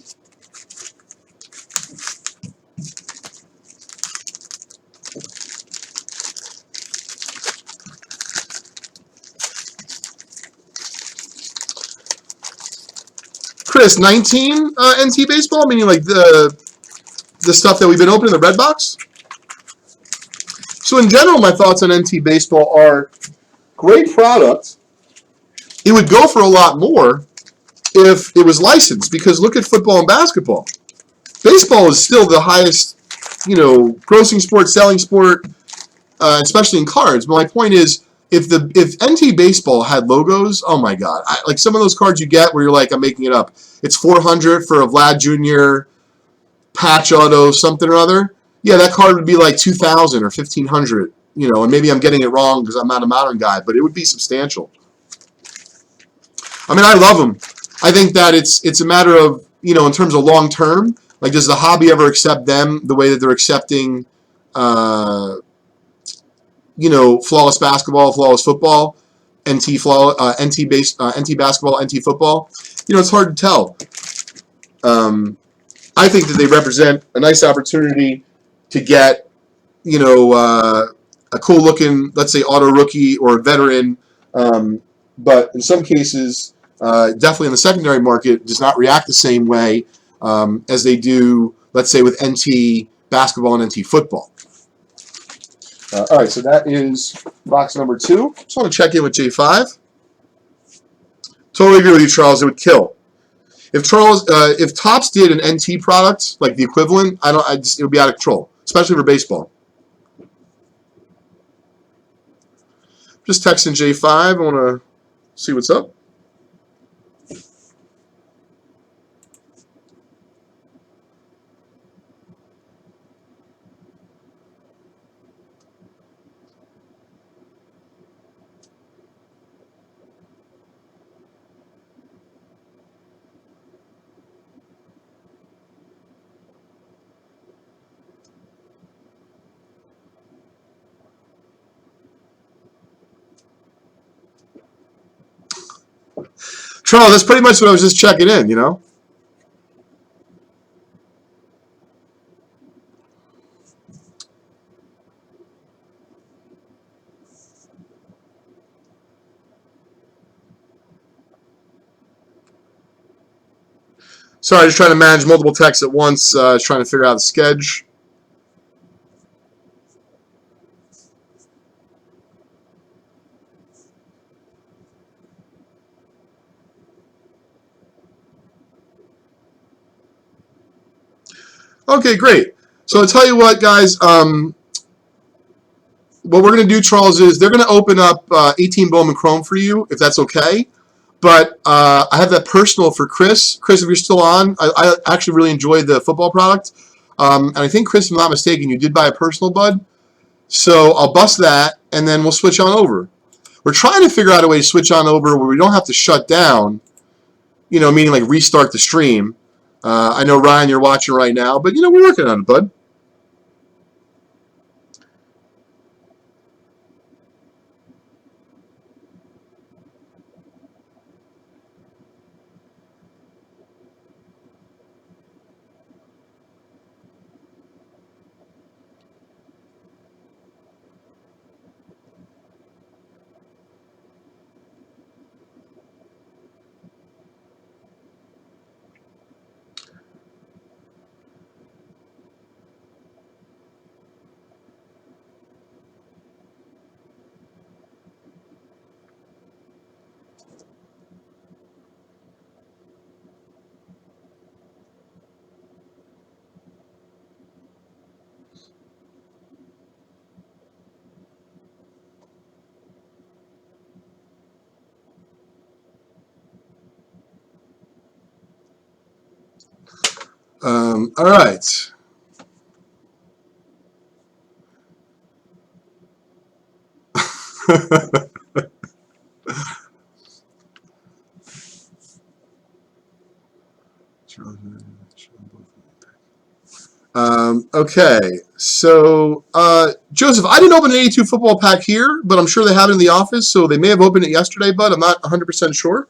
Chris, 19 NT baseball, meaning like the stuff that we've been opening, the red box? So in general, my thoughts on NT baseball are great product. It would go for a lot more if it was licensed, because look at football and basketball. Baseball is still the highest, grossing sport, selling sport, especially in cards. But my point is, if NT baseball had logos, oh my God, like some of those cards you get where you're like, I'm making it up. It's $400 for a Vlad Jr. patch auto something or other. Yeah, that card would be like $2,000 or $1,500. And maybe I'm getting it wrong because I'm not a Modern guy, but it would be substantial. I mean, I love them. I think that it's a matter of, in terms of long term, like does the hobby ever accept them the way that they're accepting, flawless basketball, flawless football, NT basketball, NT football? It's hard to tell. I think that they represent a nice opportunity to get, a cool looking, let's say, auto rookie or a veteran. But in some cases, definitely in the secondary market, does not react the same way as they do, let's say, with NT basketball and NT football. All right, so that is box number 2. Just want to check in with J5. Totally agree with you, Charles. It would kill. If Topps did an NT product like the equivalent, it would be out of control, especially for baseball. Just texting J5. I want to see what's up. Charles, that's pretty much what I was just checking in, Sorry, just trying to manage multiple texts at once. Trying to figure out the schedule. Okay, great. So I'll tell you what, guys. What we're going to do, Charles, is they're going to open up 18 Bowman Chrome for you, if that's okay. But I have that personal for Chris. Chris, if you're still on, I actually really enjoyed the football product. And I think, Chris, if I'm not mistaken, you did buy a personal, bud. So I'll bust that, and then we'll switch on over. We're trying to figure out a way to switch on over where we don't have to shut down, meaning like restart the stream. I know, Ryan, you're watching right now, but, we're working on it, bud. All right. Okay, so Joseph, I didn't open an 82 football pack here, but I'm sure they have it in the office, so they may have opened it yesterday, but I'm not 100% sure.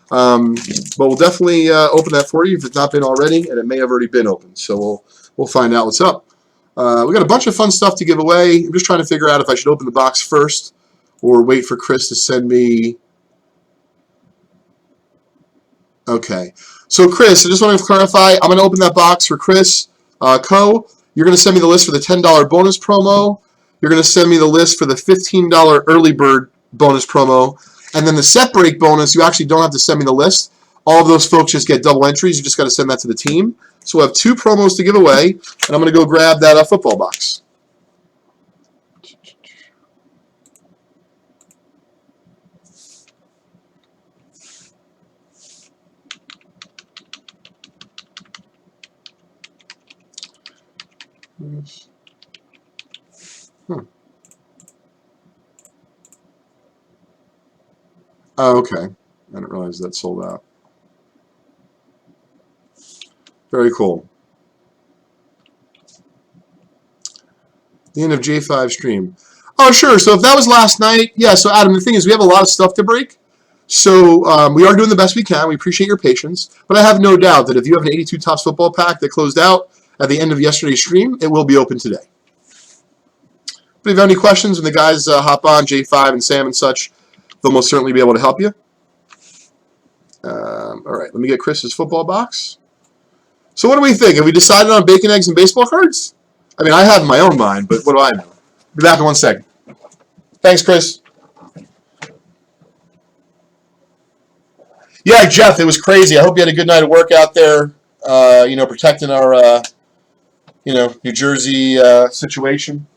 But we'll definitely open that for you if it's not been already, and it may have already been opened. So we'll find out what's up. We got a bunch of fun stuff to give away. I'm just trying to figure out if I should open the box first or wait for Chris to send me. Okay. So, Chris, I just want to clarify. I'm going to open that box for Chris Co. You're going to send me the list for the $10 bonus promo. You're going to send me the list for the $15 early bird bonus promo. And then the set break bonus, you actually don't have to send me the list. All of those folks just get double entries. You just got to send that to the team. So we'll have 2 promos to give away. And I'm going to go grab that football box. Oh, okay. I didn't realize that sold out. Very cool. The end of J5 stream. Oh, sure. So if that was last night, yeah. So Adam, the thing is, we have a lot of stuff to break. So we are doing the best we can. We appreciate your patience. But I have no doubt that if you have an 82 Topps football pack that closed out at the end of yesterday's stream, it will be open today. But if you have any questions when the guys hop on, J5 and Sam and such, they'll most certainly be able to help you. All right, let me get Chris's football box. So what do we think? Have we decided on bacon, eggs, and baseball cards? I mean, I have in my own mind, but what do I know? Be back in 1 second. Thanks, Chris. Yeah, Jeff, it was crazy. I hope you had a good night of work out there, protecting our, New Jersey situation.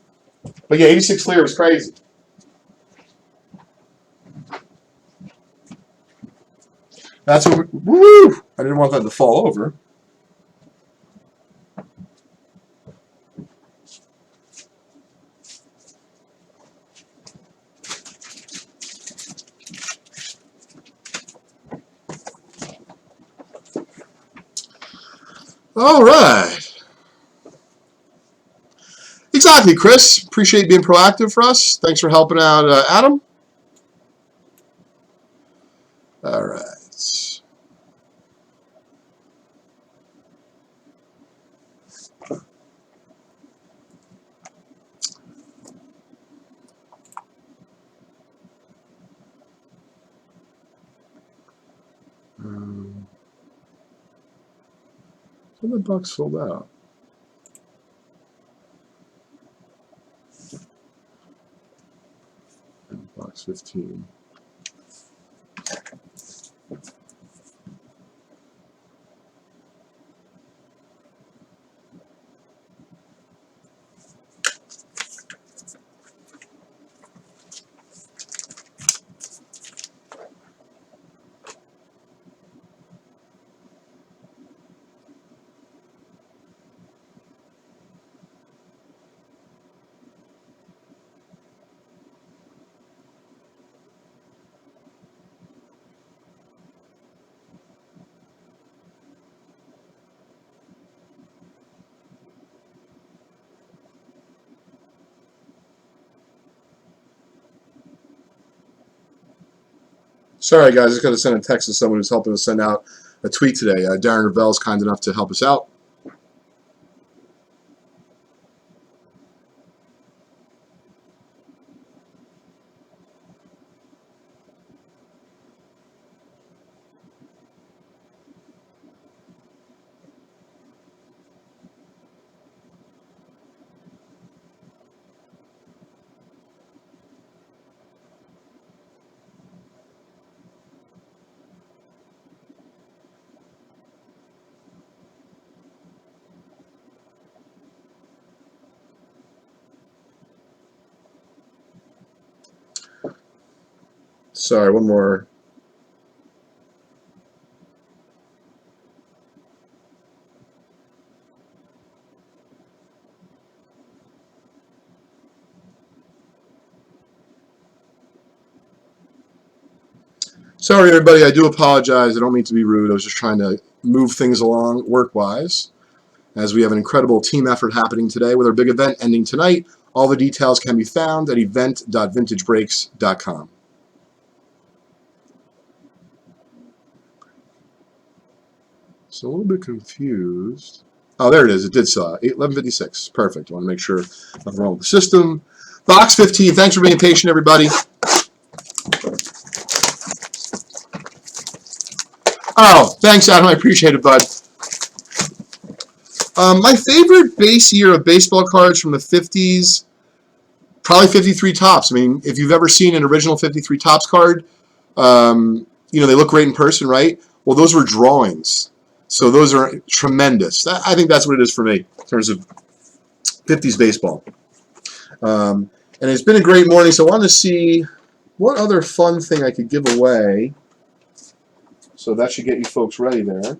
But yeah, 86 clear was crazy. That's what woo! I didn't want that to fall over. All right. Exactly, Chris. Appreciate being proactive for us. Thanks for helping out, Adam. All right. Well, the box sold out. And box 15. Sorry, guys. I just got to send a text to someone who's helping us send out a tweet today. Darren Ravel is kind enough to help us out. Sorry, one more. Sorry, everybody. I do apologize. I don't mean to be rude. I was just trying to move things along work-wise, as we have an incredible team effort happening today with our big event ending tonight. All the details can be found at event.vintagebreaks.com. So a little bit confused. Oh, there it is. It did sell. 1156. Perfect. I want to make sure nothing wrong with the system. Box 15. Thanks for being patient, everybody. Oh, thanks, Adam. I appreciate it, bud. My favorite base year of baseball cards from the 50s, probably 53 Topps. I mean, if you've ever seen an original 53 Topps card, you know, they look great in person, right? Well, those were drawings. So those are tremendous. I think that's what it is for me in terms of 50s baseball. And it's been a great morning, so I wanted to see what other fun thing I could give away. So that should get you folks ready there.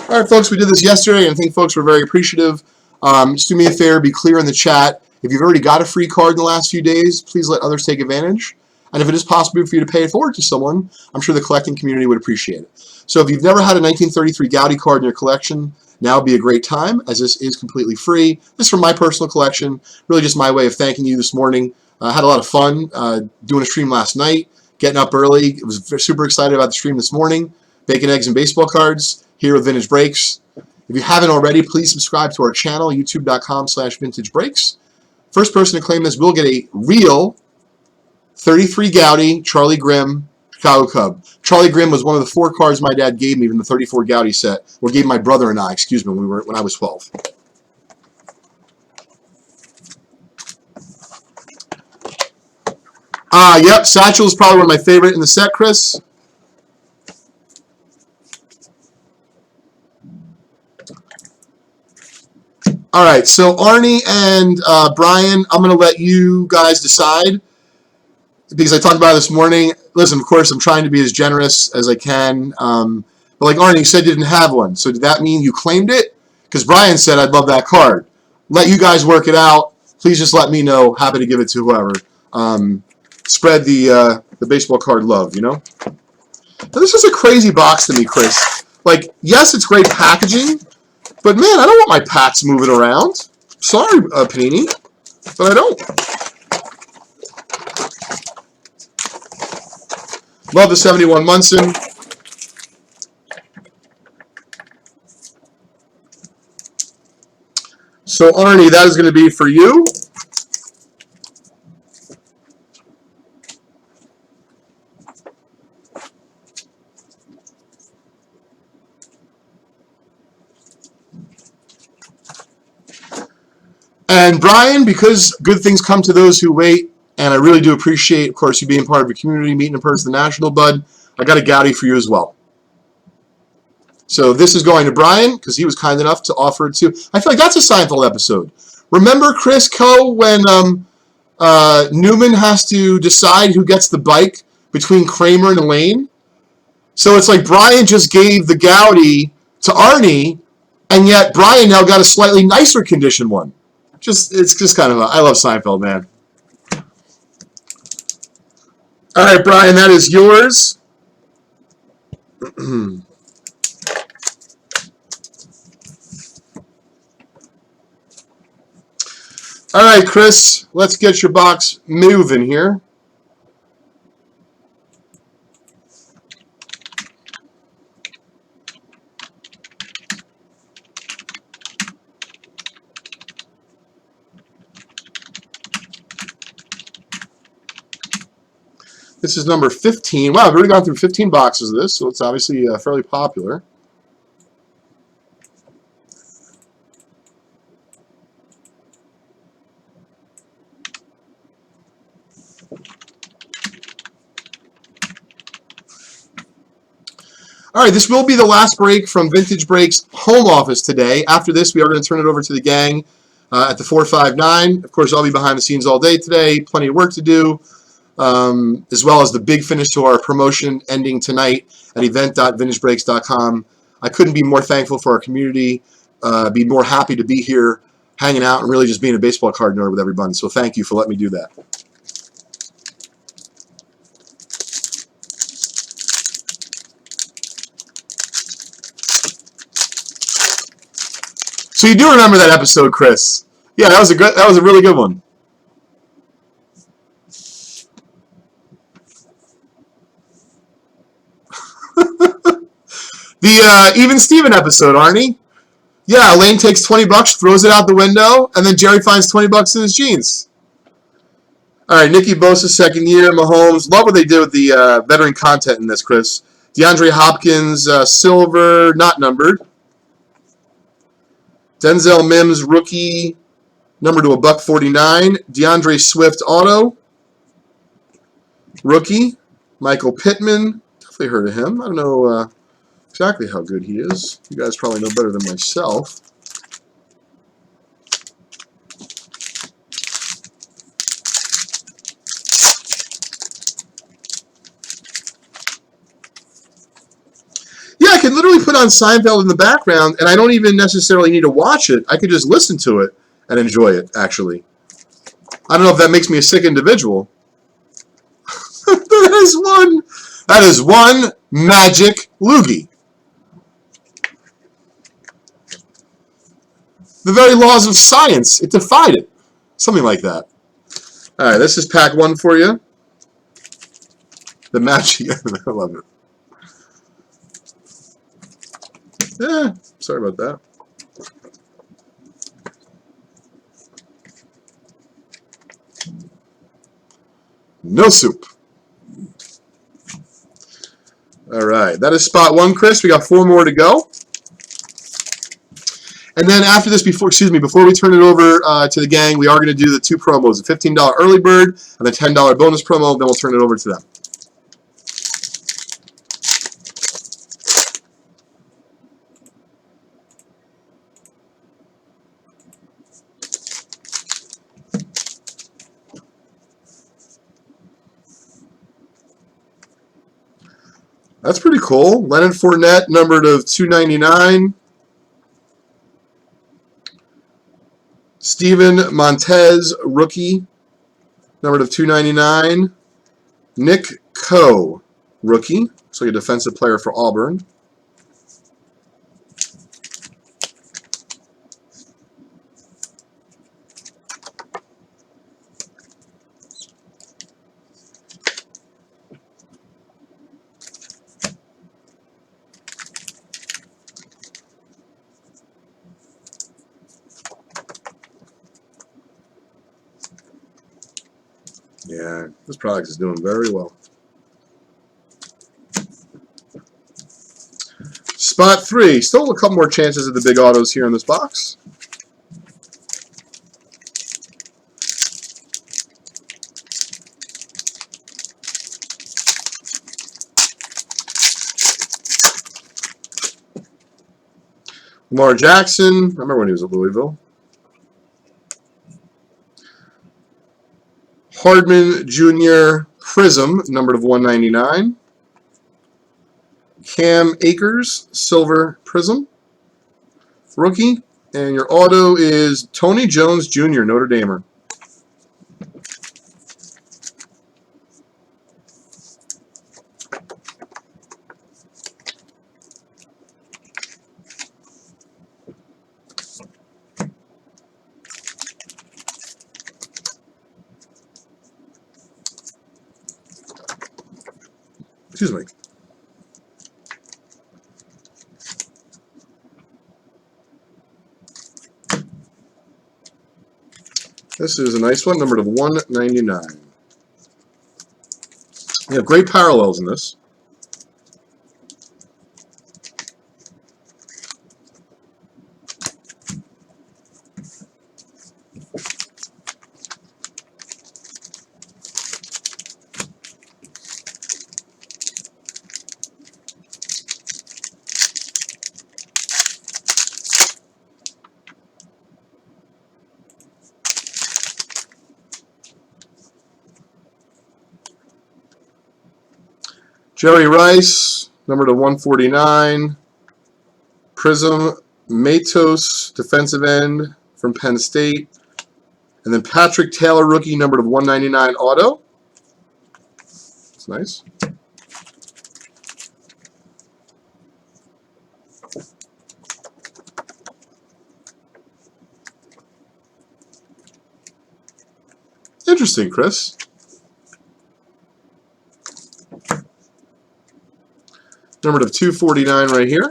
All right, folks, we did this yesterday, and I think folks were very appreciative. Just do me a favor, be clear in the chat. If you've already got a free card in the last few days, please let others take advantage. And if it is possible for you to pay it forward to someone, I'm sure the collecting community would appreciate it. So if you've never had a 1933 Gaudy card in your collection, now would be a great time, as this is completely free. This is from my personal collection, really just my way of thanking you this morning. I had a lot of fun doing a stream last night, getting up early. I was super excited about the stream this morning. Bacon, eggs, and baseball cards here with Vintage Breaks. If you haven't already, please subscribe to our channel, youtube.com/vintagebreaks. First person to claim this will get a real 33 Gaudy Charlie Grimm Chicago Cub. Charlie Grimm was one of the 4 cards my dad gave me from the 34 Gaudy set, or gave my brother and I, excuse me, when I was 12. Yep, Satchel is probably one of my favorite in the set, Chris. All right, so Arnie and Brian, I'm going to let you guys decide because I talked about it this morning. Listen, of course, I'm trying to be as generous as I can. But like Arnie, you said you didn't have one. So did that mean you claimed it? Because Brian said, I'd love that card. Let you guys work it out. Please just let me know. Happy to give it to whoever. Spread the baseball card love, you know? Now, this is a crazy box to me, Chris. Like, yes, it's great packaging, but man, I don't want my packs moving around. Sorry, Panini, but I don't. Love the 71 Munson. So, Arnie, that is going to be for you. And Brian, because good things come to those who wait, and I really do appreciate, of course, you being part of a community, meeting in person, the National, bud, I got a Gowdy for you as well. So this is going to Brian, because he was kind enough to offer it to. I feel like that's a Seinfeld episode. Remember Chris Coe when Newman has to decide who gets the bike between Kramer and Elaine? So it's like Brian just gave the Gowdy to Arnie, and yet Brian now got a slightly nicer condition one. It's just kind of I love Seinfeld, man. All right, Brian, that is yours. All right, Chris, let's get your box moving here. This is number 15. Wow, I've already gone through 15 boxes of this, so it's obviously fairly popular. All right, this will be the last break from Vintage Break's home office today. After this, we are going to turn it over to the gang at the 459. Of course, I'll be behind the scenes all day today. Plenty of work to do. As well as the big finish to our promotion ending tonight at event.vintagebreaks.com. I couldn't be more thankful for our community, be more happy to be here, hanging out, and really just being a baseball card nerd with everybody. So thank you for letting me do that. So you do remember that episode, Chris? Yeah, that was a really good one. The Even Steven episode, Arnie. Yeah, Elaine takes $20, throws it out the window, and then Jerry finds $20 in his jeans. All right, Nicky Bosa, second year. Mahomes. Love what they did with the veteran content in this, Chris. DeAndre Hopkins, silver, not numbered. Denzel Mims, rookie, numbered to $149. DeAndre Swift, auto. Rookie. Michael Pittman. Definitely heard of him. I don't know exactly how good he is. You guys probably know better than myself. Yeah, I can literally put on Seinfeld in the background, and I don't even necessarily need to watch it. I could just listen to it and enjoy it, actually. I don't know if that makes me a sick individual. That is one magic loogie. The very laws of science, it defied it. Something like that. All right, this is pack one for you. The magic, I love it. Yeah, sorry about that. No soup. All right, that is spot one, Chris. We got 4 more to go. And then after this, before we turn it over to the gang, we are going to do the 2 promos, the $15 early bird and the $10 bonus promo. Then we'll turn it over to them. That's pretty cool. Leonard Fournette, numbered of $299. Steven Montez, rookie, numbered of $299. Nick Coe, rookie, so a defensive player for Auburn. Yeah, this product is doing very well. Spot 3. Still a couple more chances at the big autos here in this box. Lamar Jackson. I remember when he was at Louisville. Hardman Jr. Prism, numbered of 199. Cam Akers, Silver Prism. Rookie. And your auto is Tony Jones Jr., Notre Damer. Excuse me. This is a nice one, numbered of 199. You have great parallels in this. Jerry Rice, number to 149. Prism Matos, defensive end from Penn State. And then Patrick Taylor, rookie, number to 199 auto. That's nice. Interesting, Chris. Number to 249 right here.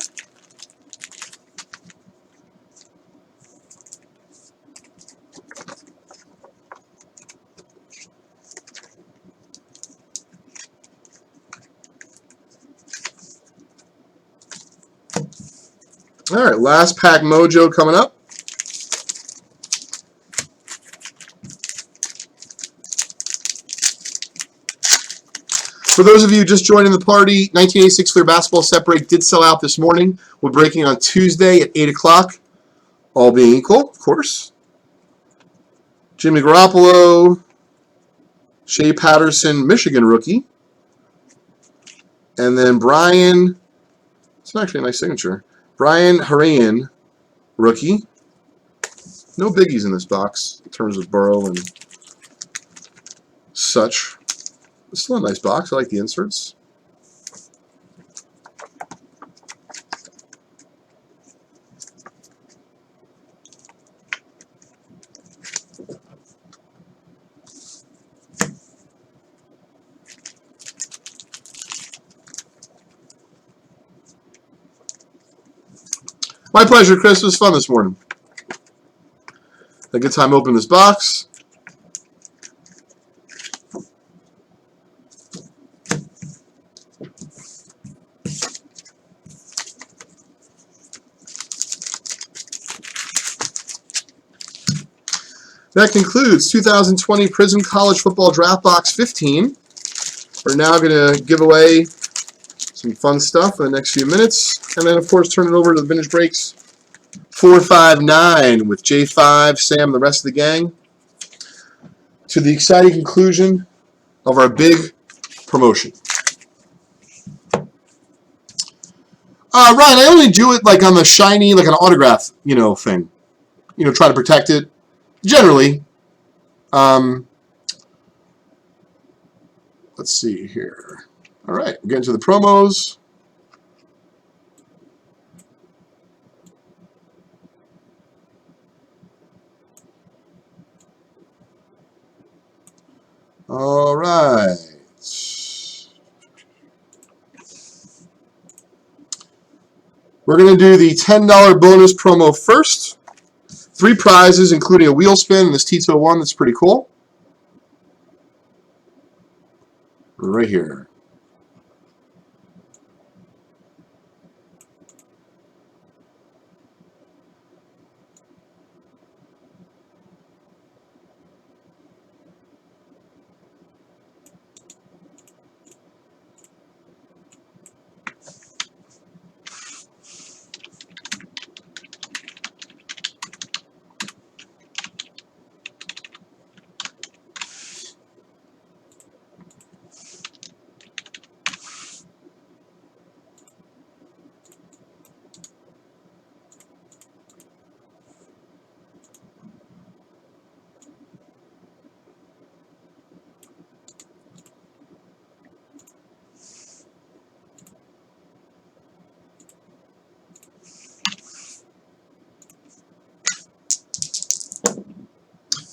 All right, last pack mojo coming up. For those of you just joining the party, 1986 Fleer Basketball Set Break did sell out this morning. We're breaking on Tuesday at 8 o'clock, all being equal, of course. Jimmy Garoppolo, Shea Patterson, Michigan rookie. And then Brian, it's actually a nice signature, Brian Harayan, rookie. No biggies in this box in terms of Burrow and such. It's still a nice box. I like the inserts. My pleasure, Chris. It was fun this morning. A good time opening this box. That concludes 2020 Prism College Football Draft Box 15. We're now going to give away some fun stuff in the next few minutes. And then, of course, turn it over to the Vintage Breaks 459 with J5, Sam, the rest of the gang, to the exciting conclusion of our big promotion. Ryan, I only do it like on the shiny, like an autograph, thing. Try to protect it. Generally. Let's see here. All right, we're getting to the promos. All right. We're going to do the $10 bonus promo first. 3 prizes, including a wheel spin and this T201. That's pretty cool. right here.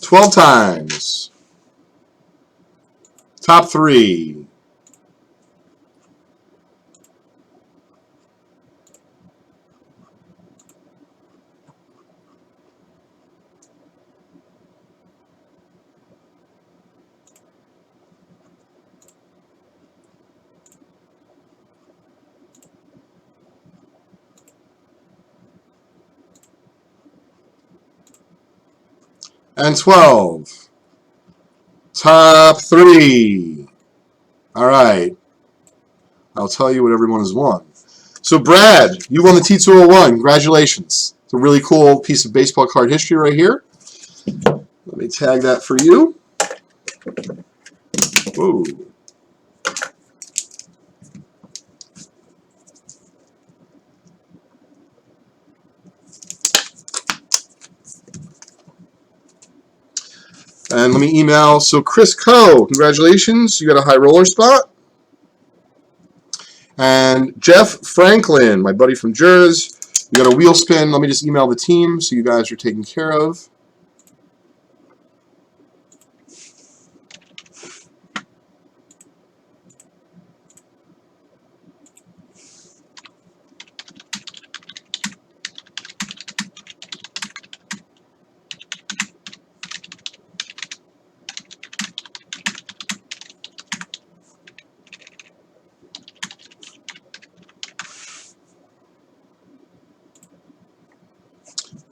$12 times. Top 3. And 12. Top 3. All right. I'll tell you what everyone has won. So, Brad, you won the T201. Congratulations. It's a really cool piece of baseball card history right here. Let me tag that for you. Whoa. And let me email. So, Chris Coe, congratulations. You got a high roller spot. And Jeff Franklin, my buddy from Jersey, you got a wheel spin. Let me just email the team so you guys are taken care of.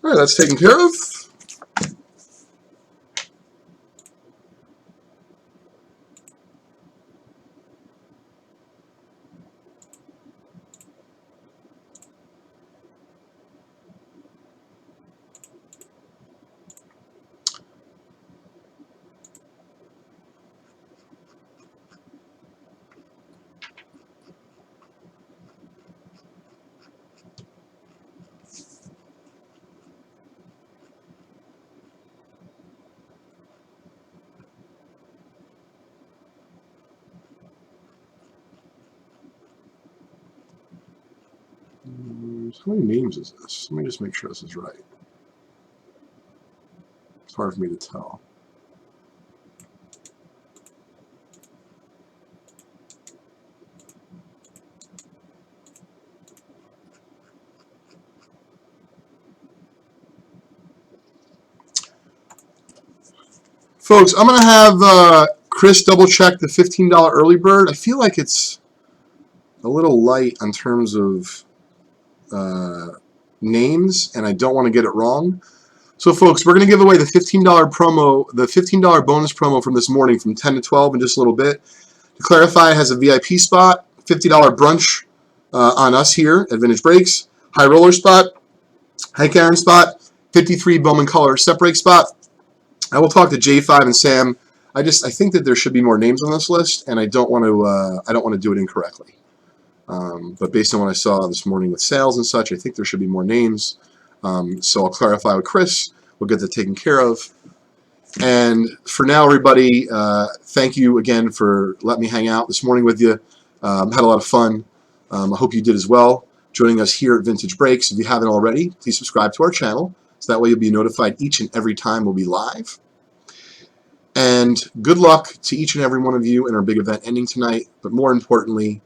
All right, that's taken care of. How many names is this? Let me just make sure this is right. It's hard for me to tell. Folks, I'm going to have Chris double check the $15 early bird. I feel like it's a little light in terms of names, and I don't want to get it wrong. So, folks, we're going to give away the $15 promo, the $15 bonus promo from this morning from 10 to 12 in just a little bit. To clarify, it has a VIP spot, $50 brunch on us here at Vintage Breaks, high roller spot, high Karen spot, 53 Bowman Color set break spot. I will talk to J5 and Sam. I think that there should be more names on this list, and I don't want to do it incorrectly. But based on what I saw this morning with sales and such, I think there should be more names. So I'll clarify with Chris. We'll get that taken care of. And for now, everybody, thank you again for letting me hang out this morning with you. Had a lot of fun. I hope you did as well. Joining us here at Vintage Breaks. If you haven't already, please subscribe to our channel. So that way you'll be notified each and every time we'll be live. And good luck to each and every one of you in our big event ending tonight. But more importantly,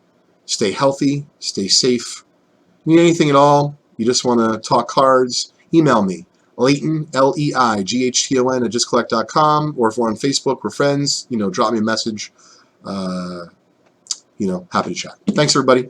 stay healthy, stay safe. Need anything at all? You just want to talk cards? Email me, Leighton, Leighton, at justcollect.com. Or if we're on Facebook, we're friends, drop me a message. happy to chat. Thanks, everybody.